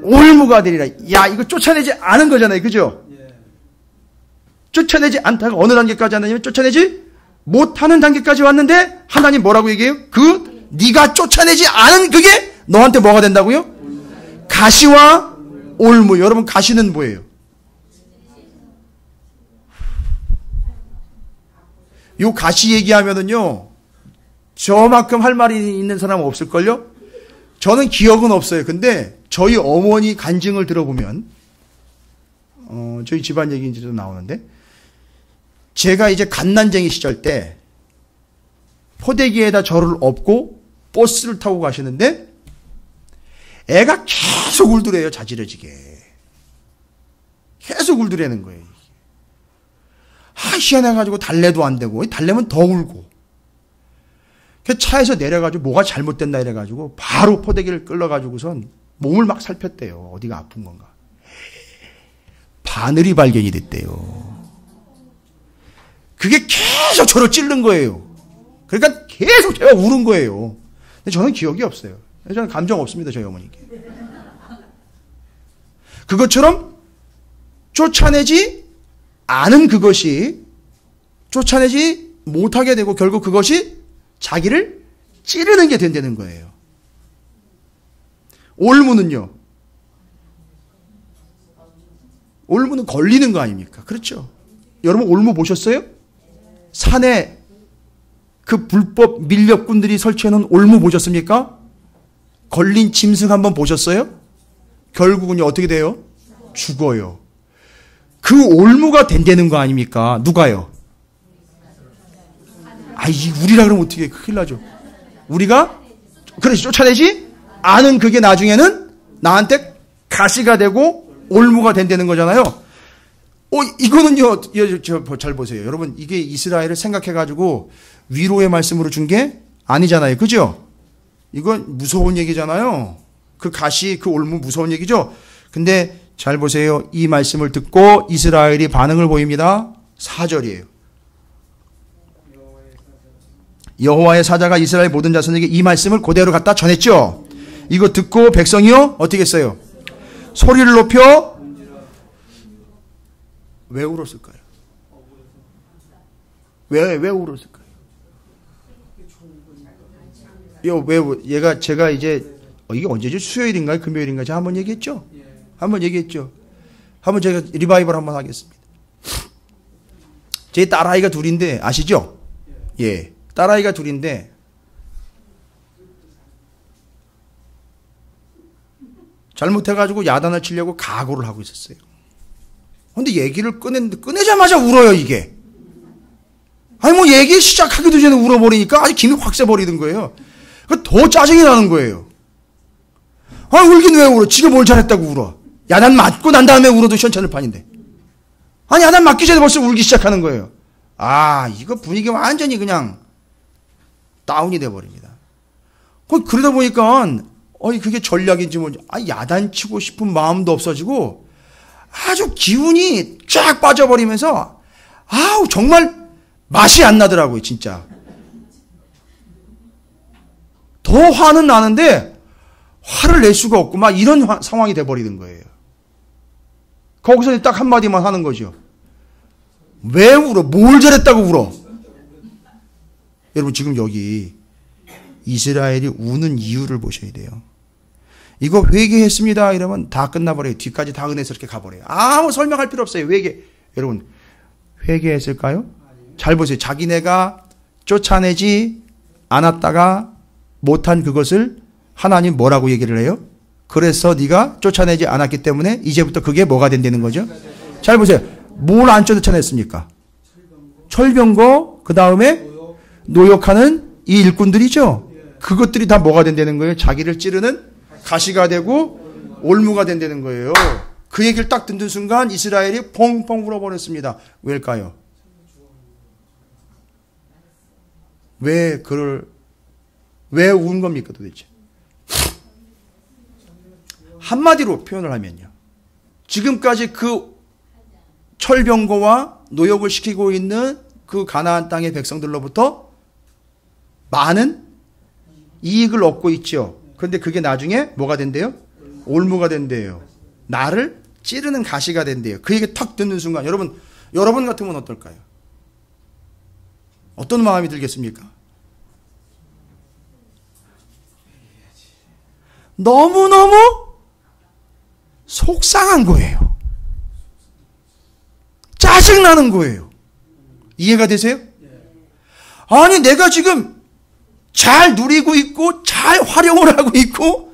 S1: 올무가 되리라. 야, 이거 쫓아내지 않은 거잖아요. 그죠? 쫓아내지 않다가 어느 단계까지 하느냐면 쫓아내지 못하는 단계까지 왔는데 하나님 뭐라고 얘기해요? 네가 쫓아내지 않은 그게 너한테 뭐가 된다고요? 가시와 올무. 여러분, 가시는 뭐예요? 요 가시 얘기하면은요, 저만큼 할 말이 있는 사람은 없을걸요? 저는 기억은 없어요. 근데 저희 어머니 간증을 들어보면, 저희 집안 얘기인지도 나오는데, 제가 이제 갓난쟁이 시절 때 포대기에다 저를 업고 버스를 타고 가시는데 애가 계속 울더래요. 자지러지게. 계속 울더라는 거예요. 희한해가지고 달래도 안 되고 달래면 더 울고. 차에서 내려가지고 뭐가 잘못됐나 이래가지고 바로 포대기를 끌어가지고선 몸을 막 살폈대요. 어디가 아픈 건가. 바늘이 발견이 됐대요. 그게 계속 저를 찌른 거예요. 그러니까 계속 제가 우는 거예요. 근데 저는 기억이 없어요. 저는 감정 없습니다. 저희 어머니께. 그것처럼 쫓아내지 않은 그것이 쫓아내지 못하게 되고 결국 그것이 자기를 찌르는 게 된다는 거예요. 올무는요. 올무는 걸리는 거 아닙니까? 그렇죠. 여러분 올무 보셨어요? 산에 그 불법 밀렵꾼들이 설치해놓은 올무 보셨습니까? 걸린 짐승 한번 보셨어요? 결국은요 어떻게 돼요? 죽어요. 그 올무가 된다는 거 아닙니까? 누가요? 우리라 그러면 어떻게 큰일 나죠. 우리가 그래서 쫓아내지 않은 그게 나중에는 나한테 가시가 되고 올무가 된다는 거잖아요. 이거는요, 잘 보세요. 여러분, 이게 이스라엘을 생각해가지고 위로의 말씀으로 준 게 아니잖아요. 그죠? 이건 무서운 얘기잖아요. 그 가시, 그 올무 무서운 얘기죠? 근데 잘 보세요. 이 말씀을 듣고 이스라엘이 반응을 보입니다. 4절이에요. 여호와의 사자가 이스라엘 모든 자손에게 이 말씀을 그대로 갖다 전했죠. 이거 듣고 백성이요? 어떻게 했어요? 소리를 높여 왜 울었을까요? 왜 울었을까요? 제가 이제 이게 언제죠? 수요일인가요? 금요일인가요? 제가 한번 얘기했죠? 한번 제가 리바이벌 한번 하겠습니다. 제 딸아이가 둘인데 아시죠? 예, 딸아이가 둘인데 잘못해가지고 야단을 치려고 각오를 하고 있었어요. 근데 얘기를 꺼냈는데 꺼내자마자 울어요, 이게. 얘기 시작하기도 전에 울어버리니까 아주 김이 확 새버리는 거예요. 더 짜증이 나는 거예요. 울긴 왜 울어? 지가 뭘 잘했다고 울어? 야단 맞고 난 다음에 울어도 시원찮을 판인데. 야단 맞기 전에 벌써 울기 시작하는 거예요. 이거 분위기 완전히 그냥 다운이 돼버립니다. 그러다 보니까 그게 전략인지 뭔지 야단치고 싶은 마음도 없어지고 아주 기운이 쫙 빠져버리면서 정말 맛이 안 나더라고요. 진짜. 더 화는 나는데 화를 낼 수가 없고 막 이런 상황이 돼버리는 거예요. 거기서 딱 한마디만 하는 거죠. 왜 울어? 뭘 잘했다고 울어? 여러분 지금 여기 이스라엘이 우는 이유를 보셔야 돼요. 이거 회개했습니다 이러면 다 끝나버려요. 뒤까지 다 은혜스럽게 가버려요. 아무 설명할 필요 없어요. 여러분 회개했을까요? 잘 보세요. 자기네가 쫓아내지 않았다가 못한 그것을 하나님 뭐라고 얘기를 해요? 그래서 네가 쫓아내지 않았기 때문에 이제부터 그게 뭐가 된다는 거죠? 잘 보세요. 뭘 안 쫓아냈습니까? 철병거, 그 다음에 노역하는 이 일꾼들이죠. 그것들이 다 뭐가 된다는 거예요? 자기를 찌르는 가시가 되고 올무가 된다는 거예요. 그 얘기를 딱 듣는 순간 이스라엘이 펑펑 울어버렸습니다. 왜일까요? 왜 운 겁니까 도대체? 한마디로 표현을 하면요. 지금까지 그 철병거와 노역을 시키고 있는 그 가나안 땅의 백성들로부터 많은 이익을 얻고 있죠. 그런데 그게 나중에 뭐가 된대요? 올무가 된대요. 나를 찌르는 가시가 된대요. 그 얘기 탁 듣는 순간 여러분 같으면 어떨까요? 어떤 마음이 들겠습니까? 너무너무 속상한 거예요. 짜증나는 거예요. 이해가 되세요? 아니 내가 지금 잘 누리고 있고 잘 활용을 하고 있고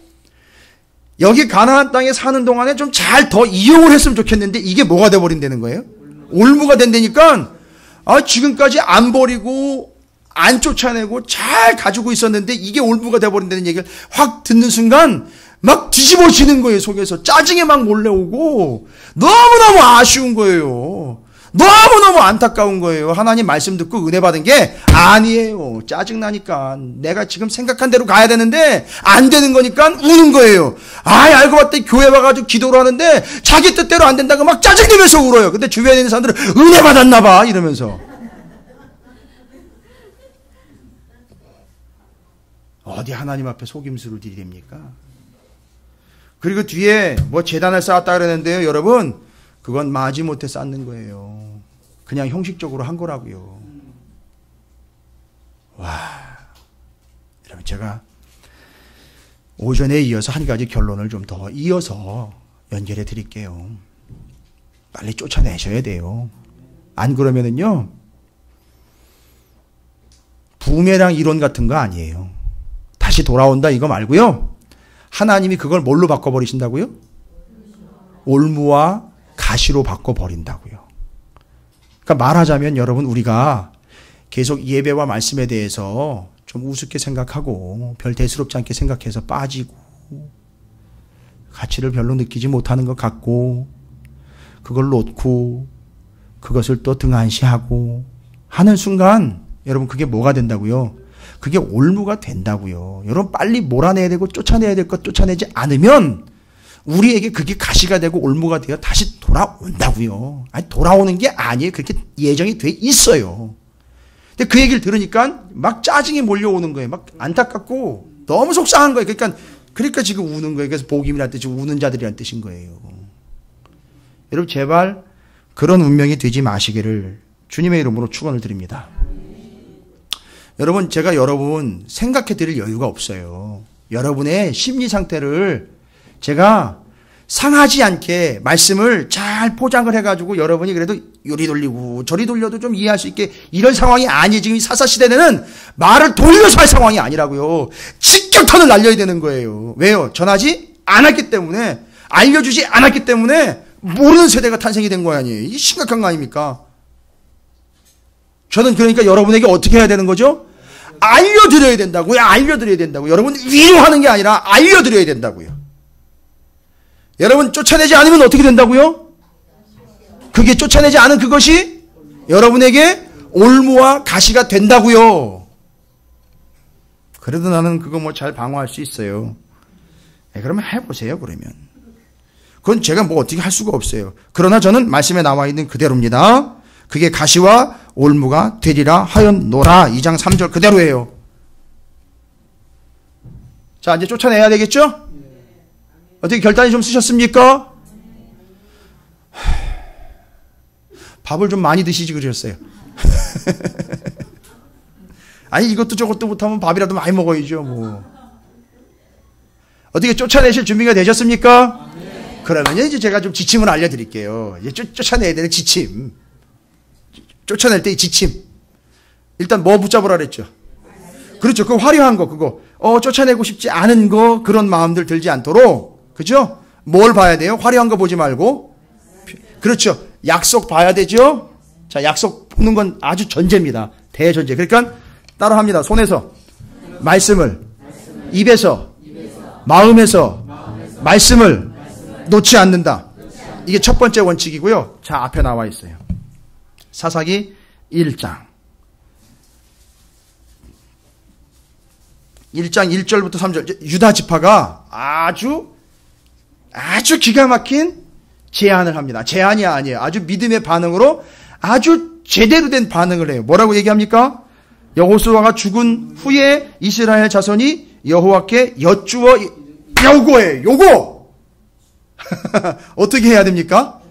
S1: 여기 가나안 땅에 사는 동안에 좀 잘 더 이용을 했으면 좋겠는데 이게 뭐가 돼버린다는 거예요? 올무가 된다니까 지금까지 안 버리고 안 쫓아내고 잘 가지고 있었는데 이게 올무가 돼버린다는 얘기를 확 듣는 순간 막 뒤집어지는 거예요. 속에서 짜증이 막 몰려오고 너무너무 아쉬운 거예요. 너무너무 안타까운 거예요. 하나님 말씀 듣고 은혜 받은 게 아니에요. 짜증나니까 내가 지금 생각한 대로 가야 되는데 안 되는 거니까 우는 거예요. 알고 봤더니 교회 와가지고 기도를 하는데 자기 뜻대로 안 된다고 막 짜증내면서 울어요. 근데 주변에 있는 사람들은 은혜 받았나 봐 이러면서. 어디 하나님 앞에 속임수를 들이댑니까? 그리고 뒤에 뭐 제단을 쌓았다 그러는데요. 여러분 그건 마지못해 쌓는 거예요. 그냥 형식적으로 한 거라고요. 와, 여러분 제가 오전에 이어서 한 가지 결론을 좀 더 이어서 연결해 드릴게요. 빨리 쫓아내셔야 돼요. 안 그러면은요 부메랑 이론 같은 거 아니에요. 다시 돌아온다 이거 말고요. 하나님이 그걸 뭘로 바꿔버리신다고요? 올무와 가시로 바꿔버린다고요. 그러니까 말하자면 여러분 우리가 계속 예배와 말씀에 대해서 좀 우습게 생각하고 별 대수롭지 않게 생각해서 빠지고 가치를 별로 느끼지 못하는 것 같고 그걸 놓고 그것을 또 등한시하고 하는 순간 여러분 그게 뭐가 된다고요? 그게 올무가 된다고요. 여러분 빨리 몰아내야 되고 쫓아내야 될 것 쫓아내지 않으면 우리에게 그게 가시가 되고 올무가 되어 다시 돌아온다고요. 아니 돌아오는 게 아니에요. 그렇게 예정이 돼 있어요. 근데 그 얘기를 들으니까 막 짜증이 몰려오는 거예요. 막 안타깝고 너무 속상한 거예요. 그러니까 지금 우는 거예요. 그래서 복임이란 뜻이 우는 자들이란 뜻인 거예요. 여러분 제발 그런 운명이 되지 마시기를 주님의 이름으로 축원을 드립니다. 여러분 제가 여러분 생각해 드릴 여유가 없어요. 여러분의 심리 상태를 제가 상하지 않게 말씀을 잘 포장을 해가지고 여러분이 그래도 요리 돌리고 저리 돌려도 좀 이해할 수 있게 이런 상황이 아니에요. 지금 이 사사시대는 말을 돌려서 할 상황이 아니라고요. 직격탄을 날려야 되는 거예요. 왜요? 전하지 않았기 때문에 알려주지 않았기 때문에 모르는 세대가 탄생이 된 거 아니에요. 이 심각한 거 아닙니까? 저는 그러니까 여러분에게 어떻게 해야 되는 거죠? 알려드려야 된다고요. 알려드려야 된다고요. 여러분 위로하는 게 아니라 알려드려야 된다고요. 여러분 쫓아내지 않으면 어떻게 된다고요? 그게 쫓아내지 않은 그것이 여러분에게 올무와 가시가 된다고요. 그래도 나는 그거 뭐 잘 방어할 수 있어요. 그러면 해보세요. 그러면 그건 제가 뭐 어떻게 할 수가 없어요. 그러나 저는 말씀에 나와 있는 그대로입니다. 그게 가시와 올무가 되리라 하였노라. 2장 3절 그대로예요. 자 이제 쫓아내야 되겠죠? 어떻게 결단이 좀 쓰셨습니까? 밥을 좀 많이 드시지 그러셨어요. 아니 이것도 저것도 못하면 밥이라도 많이 먹어야죠. 뭐 어떻게 쫓아내실 준비가 되셨습니까? 그러면 이제 제가 좀 지침을 알려드릴게요. 이제 쫓아내야 되는 지침. 쫓아낼 때의 지침. 일단 뭐 붙잡으라 그랬죠? 그렇죠. 그 화려한 거 그거 쫓아내고 싶지 않은 거 그런 마음들 들지 않도록 그죠? 뭘 봐야 돼요? 화려한 거 보지 말고 그렇죠. 약속 봐야 되죠? 자 약속 보는 건 아주 전제입니다. 대전제. 그러니까 따라합니다. 손에서 말씀을 입에서 마음에서 말씀을 놓지 않는다. 이게 첫 번째 원칙이고요. 자, 앞에 나와 있어요. 사사기 1장 1절부터 3절. 유다 지파가 아주 기가 막힌 제안을 합니다. 제안이 아니에요. 아주 믿음의 반응으로 아주 제대로 된 반응을 해요. 뭐라고 얘기합니까? 여호수아가 죽은 후에 이스라엘 자손이 여호와께 여쭈어 요구해요. 요구! 어떻게 해야 됩니까?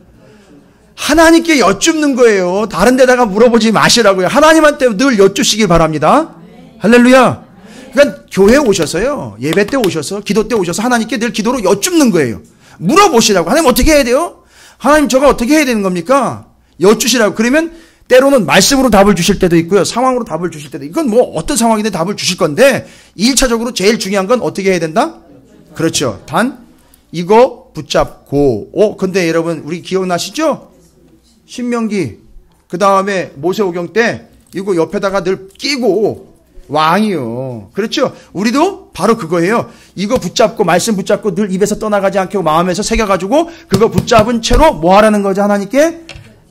S1: 하나님께 여쭙는 거예요. 다른 데다가 물어보지 마시라고요. 하나님한테 늘 여쭈시길 바랍니다. 할렐루야. 그러니까 교회에 오셔서요. 예배 때 오셔서 기도 때 오셔서 하나님께 늘 기도로 여쭙는 거예요. 물어보시라고. 하나님 어떻게 해야 돼요? 하나님 저가 어떻게 해야 되는 겁니까? 여쭈시라고. 그러면 때로는 말씀으로 답을 주실 때도 있고요. 상황으로 답을 주실 때도. 이건 뭐 어떤 상황이든 답을 주실 건데 1차적으로 제일 중요한 건 어떻게 해야 된다? 그렇죠. 단 이거 붙잡고. 근데 여러분 우리 기억나시죠? 신명기 그 다음에 모세오경 때 이거 옆에다가 늘 끼고 왕이요. 그렇죠? 우리도 바로 그거예요. 이거 붙잡고 말씀 붙잡고 늘 입에서 떠나가지 않게 마음에서 새겨가지고 그거 붙잡은 채로 뭐 하라는 거죠? 하나님께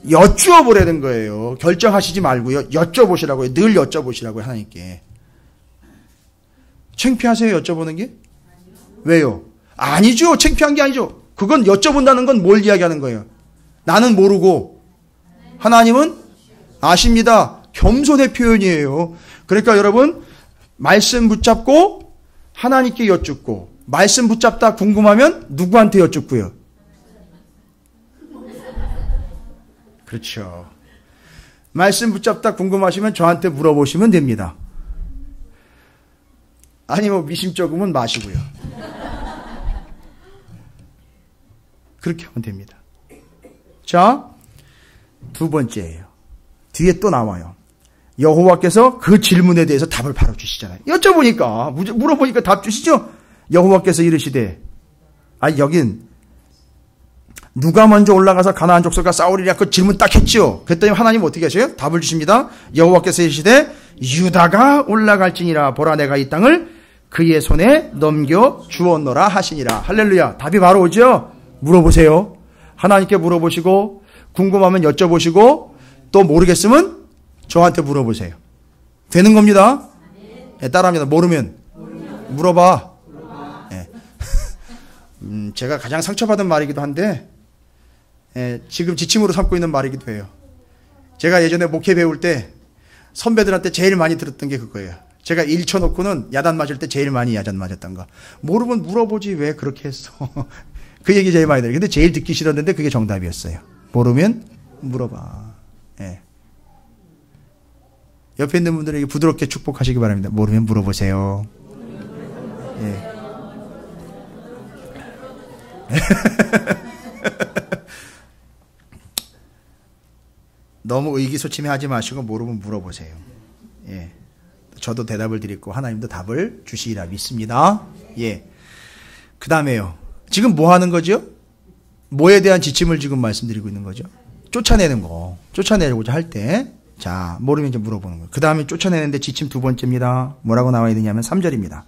S1: 여쭈어 보라는 거예요. 결정하시지 말고요. 여쭤보시라고요. 늘 여쭤보시라고요. 하나님께. 창피하세요? 여쭤보는 게? 왜요? 아니죠. 창피한 게 아니죠. 그건 여쭤본다는 건 뭘 이야기하는 거예요? 나는 모르고 하나님은 아십니다. 겸손의 표현이에요. 그러니까 여러분 말씀 붙잡고 하나님께 여쭙고 말씀 붙잡다 궁금하면 누구한테 여쭙고요? 그렇죠. 말씀 붙잡다 궁금하시면 저한테 물어보시면 됩니다. 아니 뭐 미심쩍으면 마시고요. 그렇게 하면 됩니다. 자, 두 번째예요. 뒤에 또 나와요. 여호와께서 그 질문에 대해서 답을 바로 주시잖아요. 여쭤보니까 물어보니까 답 주시죠. 여호와께서 이르시되 여긴 누가 먼저 올라가서 가나안 족속과 싸우리랴 그 질문 딱 했죠. 그랬더니 하나님 어떻게 하셔요? 답을 주십니다. 여호와께서 이르시되 유다가 올라갈지니라 보라 내가 이 땅을 그의 손에 넘겨 주었노라 하시니라. 할렐루야. 답이 바로 오죠. 물어보세요. 하나님께 물어보시고 궁금하면 여쭤보시고 또 모르겠으면 저한테 물어보세요. 되는 겁니다. 네, 따라합니다. 모르면 물어봐. 네. 제가 가장 상처받은 말이기도 한데 지금 지침으로 삼고 있는 말이기도 해요. 제가 예전에 목회 배울 때 선배들한테 제일 많이 들었던 게 그거예요. 제가 일 쳐놓고는 야단 맞을 때 제일 많이 야단 맞았던 거. 모르면 물어보지 왜 그렇게 했어. 그 얘기 제일 많이 들어요. 근데 제일 듣기 싫었는데 그게 정답이었어요. 모르면 물어봐. 예. 옆에 있는 분들에게 부드럽게 축복하시기 바랍니다. 모르면 물어보세요. 예. 너무 의기소침해하지 마시고 모르면 물어보세요. 예. 저도 대답을 드리고 하나님도 답을 주시리라 믿습니다. 예. 그 다음에요. 지금 뭐 하는 거죠? 뭐에 대한 지침을 지금 말씀드리고 있는 거죠? 쫓아내는 거. 쫓아내고자 할 때, 자, 모르면 이제 물어보는 거예요. 그 다음에 쫓아내는데 지침 두 번째입니다. 뭐라고 나와 있느냐면 3절입니다.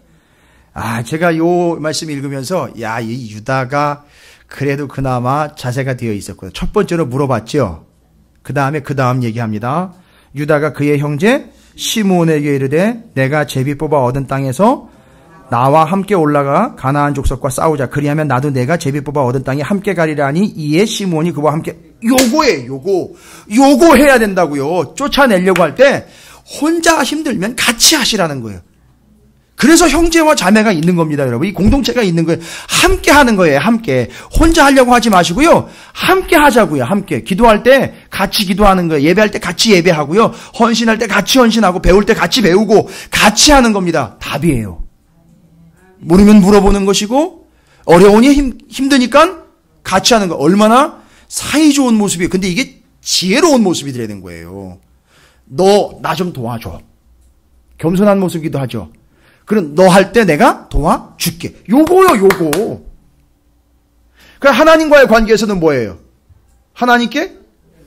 S1: 제가 요 말씀 읽으면서, 이 유다가 그래도 그나마 자세가 되어 있었고요. 첫 번째로 물어봤죠. 그 다음 얘기합니다. 유다가 그의 형제 시므온에게 이르되 내가 제비 뽑아 얻은 땅에서 나와 함께 올라가 가나안 족속과 싸우자. 그리하면 나도 내가 제비 뽑아 얻은 땅에 함께 가리라니 이에 시므온이 그와 함께 요거해야 된다고요. 쫓아내려고 할 때 혼자 힘들면 같이 하시라는 거예요. 그래서 형제와 자매가 있는 겁니다, 여러분. 이 공동체가 있는 거예요. 함께 하는 거예요, 함께. 혼자 하려고 하지 마시고요. 함께 하자고요, 함께. 기도할 때 같이 기도하는 거예요. 예배할 때 같이 예배하고요. 헌신할 때 같이 헌신하고 배울 때 같이 배우고 같이 하는 겁니다. 답이에요. 모르면 물어보는 것이고 어려우니 힘드니까 같이 하는 거. 얼마나 사이좋은 모습이에요. 근데 이게 지혜로운 모습이 돼야 되는 거예요. 너 나 좀 도와줘. 겸손한 모습이기도 하죠. 그럼 너 할 때 내가 도와줄게. 요거요, 요거. 그러니까 하나님과의 관계에서는 뭐예요? 하나님께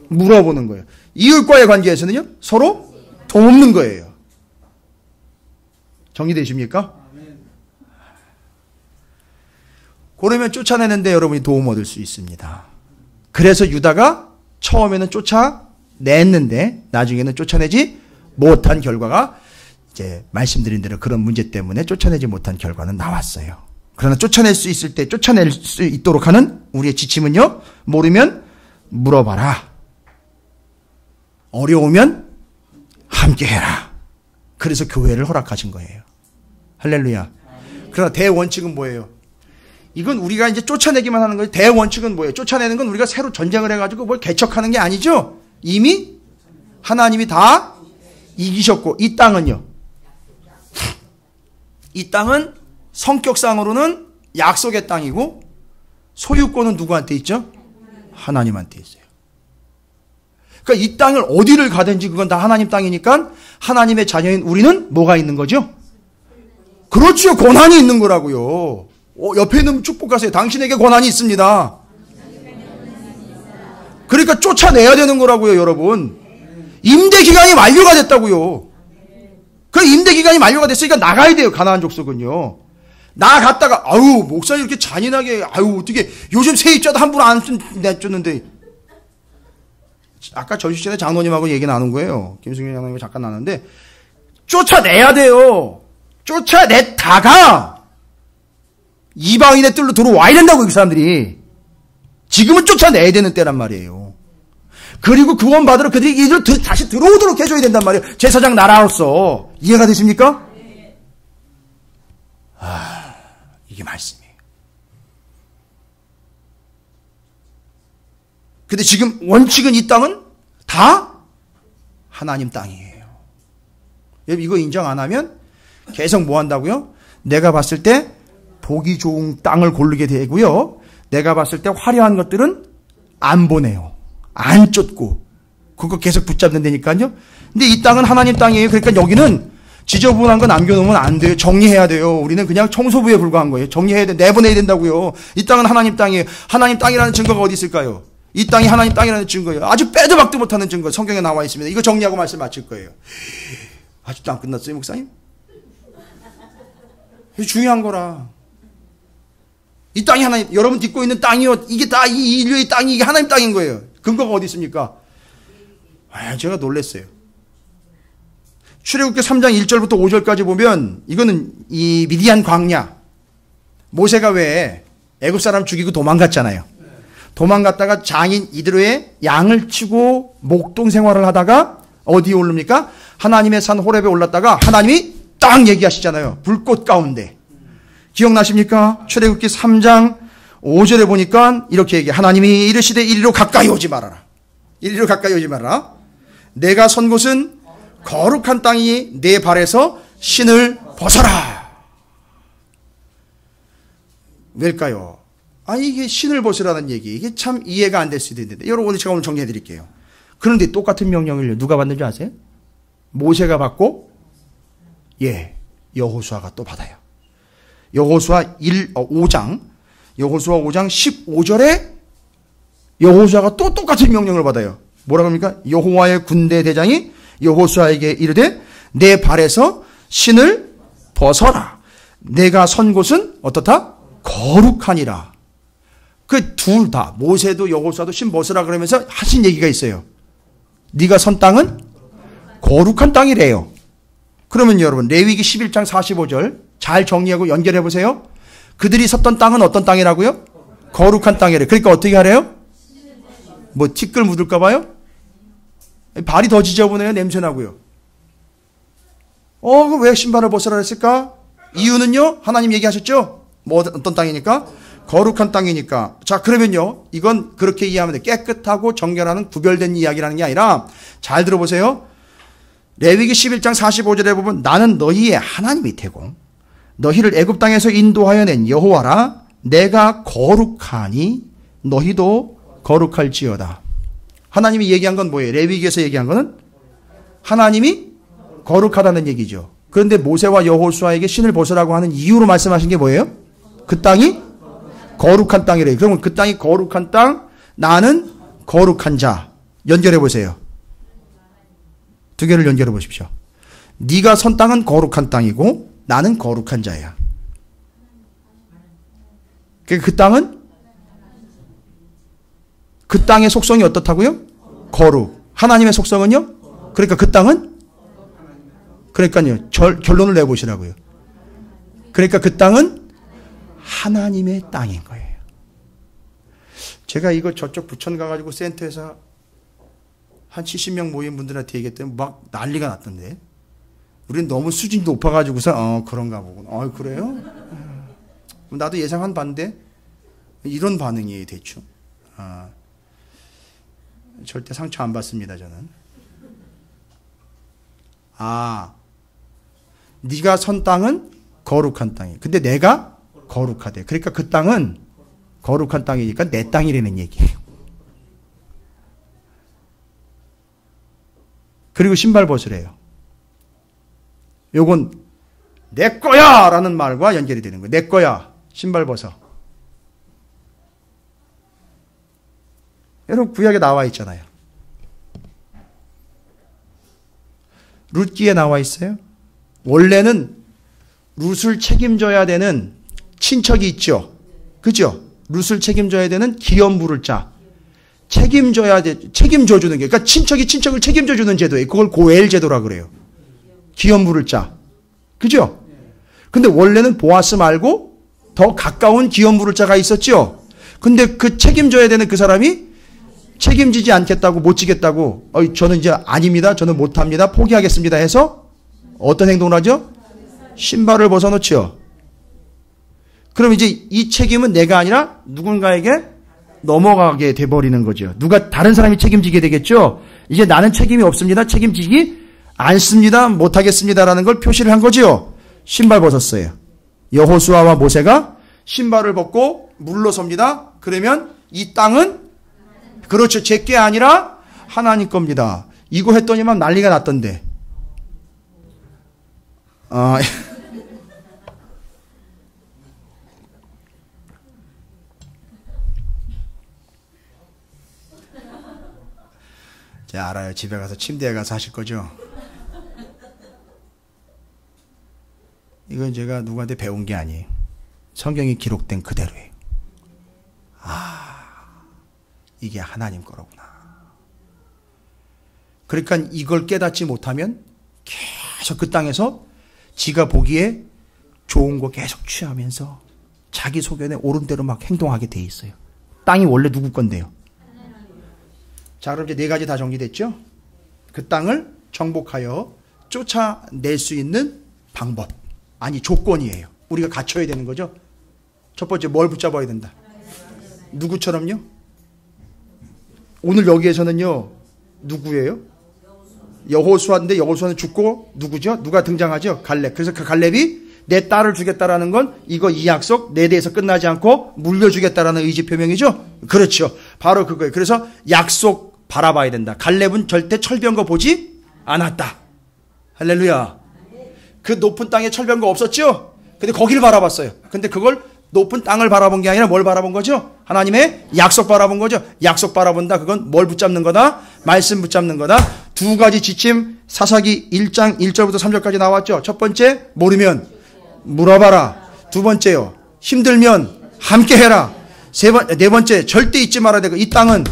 S1: 물어보는 거예요. 이웃과의 관계에서는요, 서로 돕는 거예요. 정리되십니까? 그러면 쫓아내는데 여러분이 도움 얻을 수 있습니다. 그래서 유다가 처음에는 쫓아냈는데 나중에는 쫓아내지 못한 결과가 이제 말씀드린 대로 그런 문제 때문에 쫓아내지 못한 결과는 나왔어요. 그러나 쫓아낼 수 있을 때 쫓아낼 수 있도록 하는 우리의 지침은요. 모르면 물어봐라. 어려우면 함께해라. 그래서 교회를 허락하신 거예요. 할렐루야. 그러나 대원칙은 뭐예요? 이건 우리가 이제 쫓아내기만 하는 거예요. 대원칙은 뭐예요? 쫓아내는 건 우리가 새로 전쟁을 해가지고 뭘 개척하는 게 아니죠. 이미 하나님이 다 이기셨고 이 땅은요. 이 땅은 성격상으로는 약속의 땅이고 소유권은 누구한테 있죠? 하나님한테 있어요. 그러니까 이 땅을 어디를 가든지 그건 다 하나님 땅이니까 하나님의 자녀인 우리는 뭐가 있는 거죠? 그렇죠. 권한이 있는 거라고요. 옆에 있는 축복하세요. 당신에게 권한이 있습니다. 그러니까 쫓아내야 되는 거라고요, 여러분. 임대 기간이 만료가 됐다고요. 그 임대 기간이 만료가 됐으니까 나가야 돼요, 가나안 족속은요. 나갔다가 아유 목사님 이렇게 잔인하게 아유 어떻게 요즘 세입자도 함부로 안 내줬는데 아까 전시 전에 장로님하고 얘기 나눈 거예요. 김승현 장로님 잠깐 나눴는데 쫓아내야 돼요. 쫓아냈다가 이방인의 뜰로 들어와야 된다고 이 사람들이. 지금은 쫓아내야 되는 때란 말이에요. 그리고 구원 받으러 그들이 이리로 다시 들어오도록 해줘야 된단 말이에요. 제사장 나라로서. 이해가 되십니까? 이게 말씀이에요. 근데 지금 원칙은 이 땅은 다 하나님 땅이에요. 여러분 이거 인정 안 하면 계속 뭐 한다고요? 내가 봤을 때 보기 좋은 땅을 고르게 되고요. 내가 봤을 때 화려한 것들은 안 보내요. 안 쫓고 그거 계속 붙잡는 데니까요. 근데 이 땅은 하나님 땅이에요. 그러니까 여기는 지저분한 거 남겨놓으면 안 돼요. 정리해야 돼요. 우리는 그냥 청소부에 불과한 거예요. 정리해야 돼. 내보내야 된다고요. 이 땅은 하나님 땅이에요. 하나님 땅이라는 증거가 어디 있을까요? 이 땅이 하나님 땅이라는 증거예요. 아주 빼도 박도 못하는 증거 성경에 나와 있습니다. 이거 정리하고 말씀 마칠 거예요. 아직도 안 끝났어요, 목사님? 이게 중요한 거라. 이 땅이 하나님, 여러분 딛고 있는 땅이요. 이게 다 이 인류의 땅이 이게 하나님 땅인 거예요. 근거가 어디 있습니까? 제가 놀랐어요. 출애굽기 3장 1절부터 5절까지 보면 이거는 이 미디안 광야. 모세가 왜 애굽 사람 죽이고 도망갔잖아요. 도망갔다가 장인 이드로의 양을 치고 목동 생활을 하다가 어디에 오릅니까? 하나님의 산 호렙에 올랐다가 하나님이 딱 얘기하시잖아요. 불꽃 가운데. 기억나십니까? 출애굽기 3장 5절에 보니까 이렇게 얘기해. 하나님이 이르시되 이리로 가까이 오지 말아라. 이리로 가까이 오지 말아라. 내가 선 곳은 거룩한 땅이 내 발에서 신을 벗어라. 왜일까요? 이게 신을 벗으라는 얘기. 이게 참 이해가 안 될 수도 있는데. 여러분, 제가 오늘 정리해 드릴게요. 그런데 똑같은 명령을 누가 받는지 아세요? 모세가 받고, 여호수아가 또 받아요. 여호수아 5장 15절에 여호수아가 또 똑같은 명령을 받아요. 뭐라고 합니까? 여호와의 군대 대장이 여호수아에게 이르되 내 발에서 신을 벗어라. 내가 선 곳은 어떻다? 거룩하니라. 그 둘 다 모세도 여호수아도 신 벗으라 그러면서 하신 얘기가 있어요. 네가 선 땅은 거룩한 땅이래요. 그러면 여러분 레위기 11장 45절 잘 정리하고 연결해 보세요. 그들이 섰던 땅은 어떤 땅이라고요? 거룩한 땅이래요. 그러니까 어떻게 하래요? 뭐 티끌 묻을까 봐요? 발이 더 지저분해요. 냄새나고요. 왜 신발을 벗으라 했을까? 이유는요. 하나님 얘기하셨죠? 뭐 어떤 땅이니까? 거룩한 땅이니까. 자, 그러면요. 이건 그렇게 이해하면 돼. 깨끗하고 정결하는 구별된 이야기라는 게 아니라 잘 들어보세요. 레위기 11장 45절에 보면 나는 너희의 하나님이 되고 너희를 애굽 땅에서 인도하여 낸 여호와라. 내가 거룩하니 너희도 거룩할지어다. 하나님이 얘기한 건 뭐예요? 레위기에서 얘기한 거는 하나님이 거룩하다는 얘기죠. 그런데 모세와 여호수아에게 신을 벗으라고 하는 이유로 말씀하신 게 뭐예요? 그 땅이 거룩한 땅이래요. 그러면 그 땅이 거룩한 땅, 나는 거룩한 자. 연결해 보세요. 두 개를 연결해 보십시오. 네가 선 땅은 거룩한 땅이고 나는 거룩한 자야. 그 땅은 그 땅의 속성이 어떻다고요? 거룩. 하나님의 속성은요? 그러니까 그 땅은? 그러니까요. 결론을 내보시라고요. 그러니까 그 땅은 하나님의 땅인 거예요. 제가 이거 저쪽 부천 가가지고 센터에서 한 70명 모인 분들한테 얘기했더니 막 난리가 났던데. 우리는 너무 수준이 높아가지고서 그런가 보구나. 그래요? 나도 예상한 반대 이런 반응이에요. 대충. 절대 상처 안 받습니다. 저는. 네가 선 땅은 거룩한 땅이에요. 근데 내가 거룩하대. 그러니까 그 땅은 거룩한 땅이니까 내 땅이라는 얘기예요. 그리고 신발 벗으래요. 요건 내 거야! 라는 말과 연결이 되는 거예요. 내 거야. 신발 벗어. 여러분 구약에 나와 있잖아요. 룻기에 나와 있어요. 원래는 룻을 책임져야 되는 친척이 있죠. 그죠? 룻을 책임져야 되는 기업 물을 자. 책임져 주는 게. 그러니까 친척이 친척을 책임져 주는 제도예요. 그걸 고엘 제도라 그래요. 기업 물을 자. 그죠? 근데 원래는 보아스 말고 더 가까운 기업 물을 자가 있었죠. 근데 그 책임져야 되는 그 사람이 책임지지 않겠다고 못 지겠다고 저는 이제 아닙니다. 저는 못합니다. 포기하겠습니다 해서 어떤 행동을 하죠? 신발을 벗어놓죠. 그럼 이제 이 책임은 내가 아니라 누군가에게 넘어가게 돼버리는 거죠. 다른 사람이 책임지게 되겠죠. 이제 나는 책임이 없습니다. 책임지기 않습니다. 못하겠습니다라는 걸 표시를 한 거죠. 신발 벗었어요. 여호수아와 모세가 신발을 벗고 물러섭니다. 그러면 이 땅은 그렇죠. 제 게 아니라 하나님 겁니다. 이거 했더니만 난리가 났던데. 제가 알아요. 집에 가서 침대에 가서 하실 거죠. 이건 제가 누구한테 배운 게 아니에요. 성경이 기록된 그대로예요. 이게 하나님 거로구나. 그러니까 이걸 깨닫지 못하면 계속 그 땅에서 지가 보기에 좋은 거 계속 취하면서 자기 소견에 옳은 대로 막 행동하게 돼 있어요. 땅이 원래 누구 건데요? 자, 그럼 이제 네 가지 다 정리됐죠? 그 땅을 정복하여 쫓아낼 수 있는 방법. 아니, 조건이에요. 우리가 갖춰야 되는 거죠. 첫 번째, 뭘 붙잡아야 된다? 누구처럼요? 오늘 여기에서는요, 누구예요? 여호수아인데 여호수아는 죽고 누구죠? 누가 등장하죠? 갈렙. 그래서 그 갈렙이 내 딸을 주겠다라는 건 이 약속 내 대에서 끝나지 않고 물려주겠다라는 의지 표명이죠? 그렇죠. 바로 그거예요. 그래서 약속 바라봐야 된다. 갈렙은 절대 철병거 보지 않았다. 할렐루야. 그 높은 땅에 철병거 없었죠? 근데 거기를 바라봤어요. 근데 그걸 높은 땅을 바라본 게 아니라 뭘 바라본 거죠? 하나님의 약속 바라본 거죠. 약속 바라본다. 그건 뭘 붙잡는 거다? 말씀 붙잡는 거다. 두 가지 지침 사사기 1장 1절부터 3절까지 나왔죠. 첫 번째, 모르면 물어봐라. 두 번째요, 힘들면 함께 해라. 네 번째, 절대 잊지 말아야 되고, 이 땅은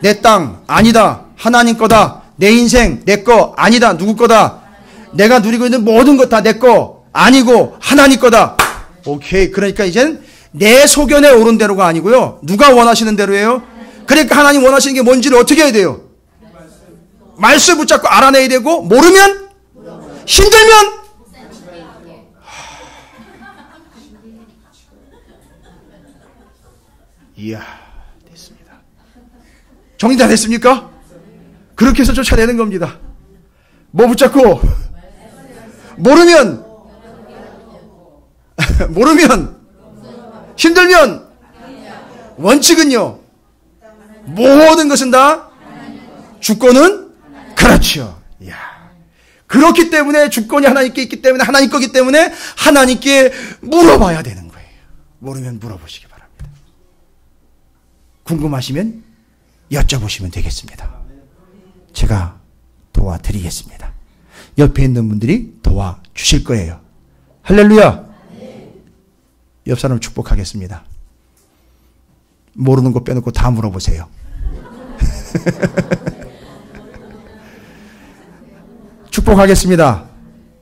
S1: 내 땅 아니다. 하나님 거다. 내 인생 내 거 아니다. 누구 거다? 내가 누리고 있는 모든 것 다 내 거 아니고 하나님 거다. 오케이. 그러니까 이젠 내 소견에 옳은 대로가 아니고요. 누가 원하시는 대로예요? 그러니까 하나님 원하시는 게 뭔지를 어떻게 해야 돼요? 말씀 붙잡고 알아내야 되고, 모르면, 힘들면, 이야, 됐습니다. 정리 다 됐습니까? 그렇게 해서 쫓아내는 겁니다. 뭐 붙잡고? 모르면, 힘들면, 원칙은요, 모든 것은 다 주권은 그렇죠. 이야. 그렇기 때문에 주권이 하나님께 있기 때문에 하나님 거기 때문에 하나님께 물어봐야 되는 거예요. 모르면 물어보시기 바랍니다. 궁금하시면 여쭤보시면 되겠습니다. 제가 도와드리겠습니다. 옆에 있는 분들이 도와주실 거예요. 할렐루야. 옆 사람 축복하겠습니다. 모르는 거 빼놓고 다 물어보세요. 축복하겠습니다.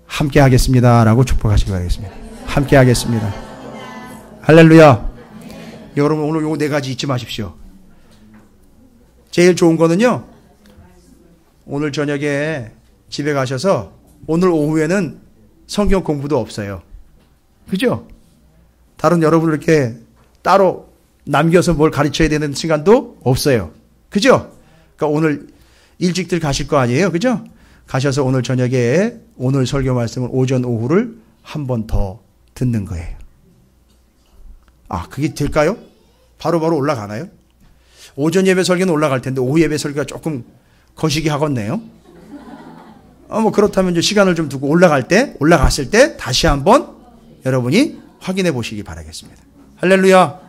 S1: 함께 하겠습니다. 라고 축복하시기 바라겠습니다. 함께 하겠습니다. 할렐루야. 여러분 오늘 요거 4가지 잊지 마십시오. 제일 좋은 거는요. 오늘 저녁에 집에 가셔서 오늘 오후에는 성경 공부도 없어요. 그죠? 다른 여러분을 이렇게 따로 남겨서 뭘 가르쳐야 되는 시간도 없어요. 그죠? 그러니까 오늘 일찍들 가실 거 아니에요. 그죠? 가셔서 오늘 저녁에 오늘 설교 말씀을 오전 오후를 한 번 더 듣는 거예요. 아, 그게 될까요? 바로바로 올라가나요? 오전 예배 설교는 올라갈 텐데 오후 예배 설교가 조금 거시기 하겠네요. 뭐 그렇다면 이제 시간을 좀 두고 올라갔을 때 다시 한번 여러분이 확인해 보시기 바라겠습니다. 할렐루야.